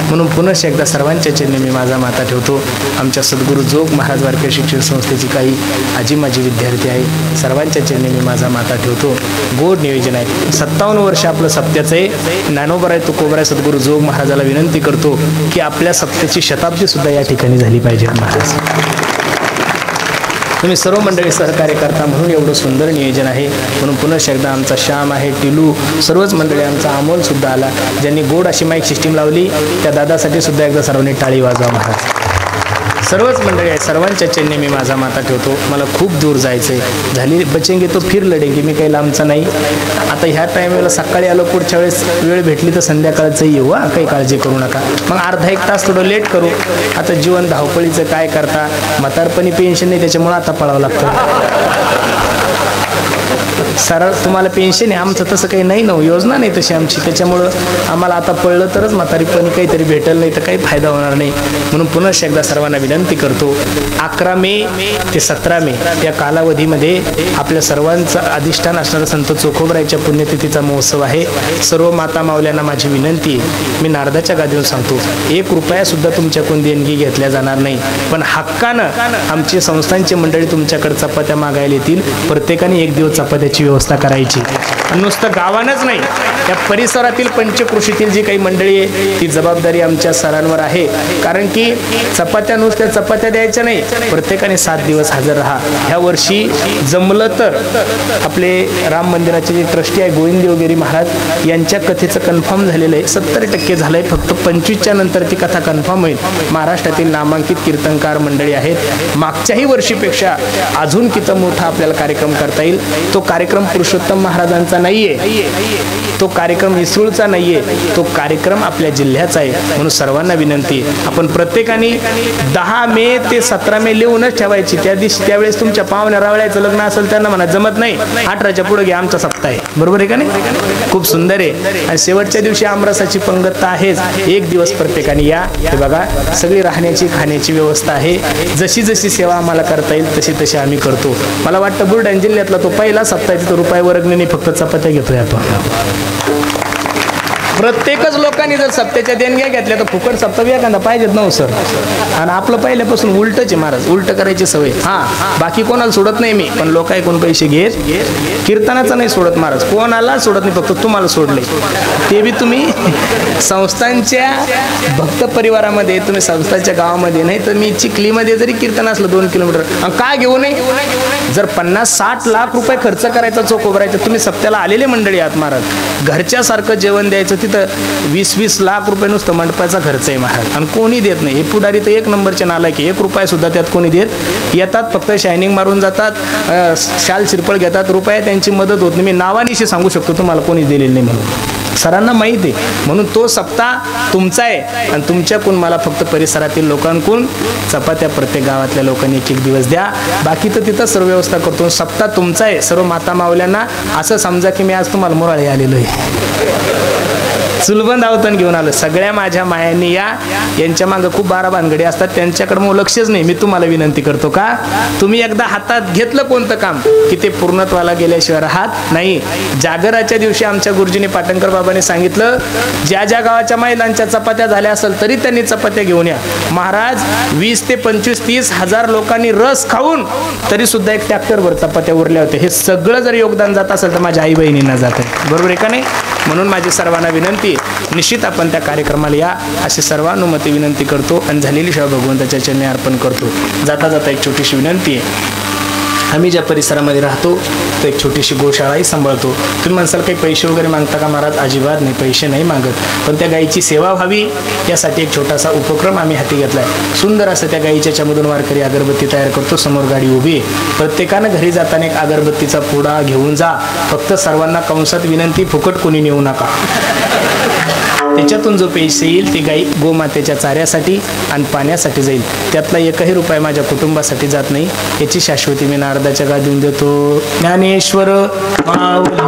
म्हणून पुन्हा एकदा सर्वांच्या चरणी मी माझा माता ठेवतो. आमच्या सद्गुरू जोग महाराज वारकरी शिक्षण संस्थेची काही आजी माझी विद्यार्थी आहे, सर्वांच्या चरणी मी माझा माता ठेवतो. गोड नियोजन आहे. 57 वर्ष आपलं सप्त्याचं आहे. ज्ञानोबराय तुकोबराय सद्गुरू जोग महाराजाला विनंती करतो की आपल्या सप्त्याची शताब्दी सुद्धा या ठिकाणी झाली पाहिजे महाराज. तुम्ही सर्व मंडळी सहकार्य करता म्हणून एवढं सुंदर नियोजन आहे. म्हणून पुन्हा एकदा आमचा श्याम आहे, टिलू, सर्वच मंडळी, आमचा अमोल सुद्धा आला, ज्यांनी गोड अशी माईक सिस्टीम लावली. त्या दादासाठी सुद्धा एकदा सर्वांनी टाळी वाजवा महाराज. सर्वच मंडळी आहे, सर्वांच्या चरणी मी माझा माता ठेवतो. मला खूप दूर जायचंय, झाली बचेंगे तो फिर लढेंगे, मी काही लांबचा नाही. आता ह्या टायमाला सकाळी आलो, पुढच्या वेळेस वेळ भेटली तर संध्याकाळचं येऊ, हा काही काळजी करू नका. मग अर्धा एक तास थोडं लेट करू. आता जीवन धावपळीचं काय करता, म्हातारपणी पेन्शन नाही त्याच्यामुळे आता पळावं लागतं. सरळ तुम्हाला पेन्शन आहे, आमचं तसं काही नाही ना, योजना नाही तशी आमची, त्याच्यामुळं आम्हाला आता पडलं तरच म्हातारीपणी काहीतरी भेटेल, नाही तर काही फायदा होणार नाही. म्हणून पुन्हा एकदा सर्वांना विनंती करतो, 11 मे ते 17 मे या कालावधीमध्ये आपल्या सर्वांचं अधिष्ठान असणारं संत चोखोबरायच्या पुण्यतिथीचा महोत्सव आहे. सर्व माता माऊल्यांना माझी विनंती आहे, मी नारदाच्या गादीवर सांगतो, 1 रुपया सुद्धा तुमच्याकडून देणगी घेतल्या जाणार नाही, पण हक्कानं आमची संस्थांची मंडळी तुमच्याकडे चपात्या मागायला येतील. प्रत्येकाने 1 दिवस चपात्याची व्यवस्था करायची. नुसतं गावानच नाही, त्या परिसरातील पंचकृषीतील जी काही मंडळी आहे ती जबाबदारी आमच्या सरांवर आहे. कारण की चपात्या नुसत्या चपात्या द्यायच्या नाही, प्रत्येकाने 7 दिवस हजर राहा. ह्या वर्षी जमलं तर आपले राम मंदिराचे जे ट्रस्टी आहे गोविंद देवगिरी महाराज यांच्या कथेचं कन्फर्म झालेलं आहे, 70% झालंय. फक्त 25च्या नंतर ती कथा कन्फर्म होईल. महाराष्ट्रातील नामांकित कीर्तनकार मंडळी आहेत. मागच्याही वर्षीपेक्षा अजून किती मोठा आपल्याला कार्यक्रम करता येईल. तो कार्यक्रम पुरुषोत्तम महाराजांचा नाहीये, तो कार्यक्रम इस्रूळचा नाहीये, तो कार्यक्रम आपल्या जिल्ह्याचा आहे. म्हणून सर्वांना विनंती, आपण प्रत्येकाने 10 मे ते 17 मे लिहूनच ठेवायची. त्या दिवशी त्यावेळेस तुमच्या पाहुण्या रावळ्याचं लग्न असेल त्यांना म्हणा जमत नाही, 18च्या पुढे घ्या, आमचा सप्ताह आहे. बरोबर आहे का नाही? खूप सुंदर आहे. आणि शेवटच्या दिवशी आमरसाची पंगत आहेच. 1 दिवस प्रत्येकाने या. हे बघा, सगळी राहण्याची खाण्याची व्यवस्था आहे. जशी जशी सेवा आम्हाला करता येईल तशी तशी आम्ही करतो. मला वाटतं बुलढाणा जिल्ह्यातला तो पहिला सप्ताह आहे, तिथं रुपये वर्गणी फक्त चपात्या घेतोय आपण. प्रत्येकच लोकांनी जर सप्त्याच्या देणग्या घेतल्या तर फुकट सप्ताह एखादा पाहिजेत ना सर. आणि आपलं पहिल्यापासून उलटच आहे महाराज, उलट करायची सवय. बाकी कोणाला सोडत नाही मी, पण लोक ऐकून पैसे घेत. कीर्तनाचं नाही सोडत महाराज, कोणाला सोडत नाही, फक्त तुम्हाला सोडले. ते बी तुम्ही संस्थांच्या भक्त परिवारामध्ये, तुम्ही संस्थांच्या गावामध्ये नाही तर मी चिखलीमध्ये जरी कीर्तन असलं 2 किलोमीटर काय घेऊ नये. जर 50-60 लाख रुपये खर्च करायचा चोखोबरायचा, तुम्ही सप्त्याला आलेले मंडळी आहात महाराज, घरच्यासारखं जेवण द्यायचं, तिथं 20-20 लाख रुपये नुसतं मंडपाचा खर्च आहे महाराज. आणि कोणी देत नाही. हे पुढारी तर 1 नंबरचे नालायक, 1 रुपया सुद्धा त्यात कोणी देत. येतात फक्त शायनिंग मारून जातात, शाल शिरपळ घेतात, रुपया त्यांची मदत होत नाही. मी नावानिशी सांगू शकतो तुम्हाला कोणी दिलेलं नाही म्हणून, सरांना माहिती आहे. म्हणून तो सप्ताह तुमचा आहे आणि तुमच्याकडून मला फक्त परिसरातील लोकांकडून चपात्या प्रत्येक गावातल्या लोकांनी 1-1 दिवस द्या. बाकी तर तिथं सर्व व्यवस्था करतो. सप्ताह तुमचा आहे. सर्व माता माऊल्यांना असं समजा की मी आज तुम्हाला मोराळे आलेलो आहे, चुलबंद आवतन घेऊन आलं. सगळ्या माझ्या मायांनी या. यांच्या मागं खूप 12 भानगडी असतात, त्यांच्याकडे मग लक्षच नाही. मी तुम्हाला विनंती करतो का, तुम्ही एकदा हातात घेतलं कोणतं काम की ते पूर्णत्वाला गेल्याशिवाय राहत नाही. जागराच्या दिवशी आमच्या गुरुजींनी पाटणकर बाबांनी सांगितलं, ज्या ज्या गावाच्या महिलांच्या चपात्या झाल्या असेल तरी त्यांनी चपात्या घेऊन या. महाराज 20 ते 25-30 हजार लोकांनी रस खाऊन तरी सुद्धा 1 ट्रॅक्टरभर चपात्या उरल्या होत्या. हे सगळं जर योगदान जात असेल तर माझ्या आई बहिणींना जात आहे. बरोबर आहे का नाही? म्हणून माझी सर्वांना विनंती, निश्चित आपण त्या कार्यक्रमाला या अशी सर्वानुमती विनंती करतो आणि झालेली सेवा भगवंताच्या चरणी अर्पण करतो. जाता जाता एक छोटीशी विनंती आहे, आम्ही ज्या परिसरामध्ये राहतो तर एक छोटीशी गोशाळाही सांभाळतो. तुम्ही म्हणसाल काही पैसे वगैरे मागता का महाराज? अजिबात नाही, पैसे नाही मागत, पण त्या गायीची सेवा व्हावी यासाठी एक छोटासा उपक्रम आम्ही हाती घेतला आहे. सुंदर असं त्या गायीच्या चमधून वारकरी अगरबत्ती तयार करतो. समोर गाडी उभी आहे. प्रत्येकानं घरी जाताना एक अगरबत्तीचा पुडा घेऊन जा. फक्त सर्वांना कंसात विनंती, फुकट कोणी नेऊ नका. त्याच्यातून जो पैसे येईल ते गाई गोमातेच्या चाऱ्यासाठी आणि पाण्यासाठी जाईल. त्यातला 1ही रुपया माझ्या कुटुंबासाठी जात नाही. याची शाश्वती मी नारदाच्या गादीवर देतो. ज्ञानेश्वर माऊली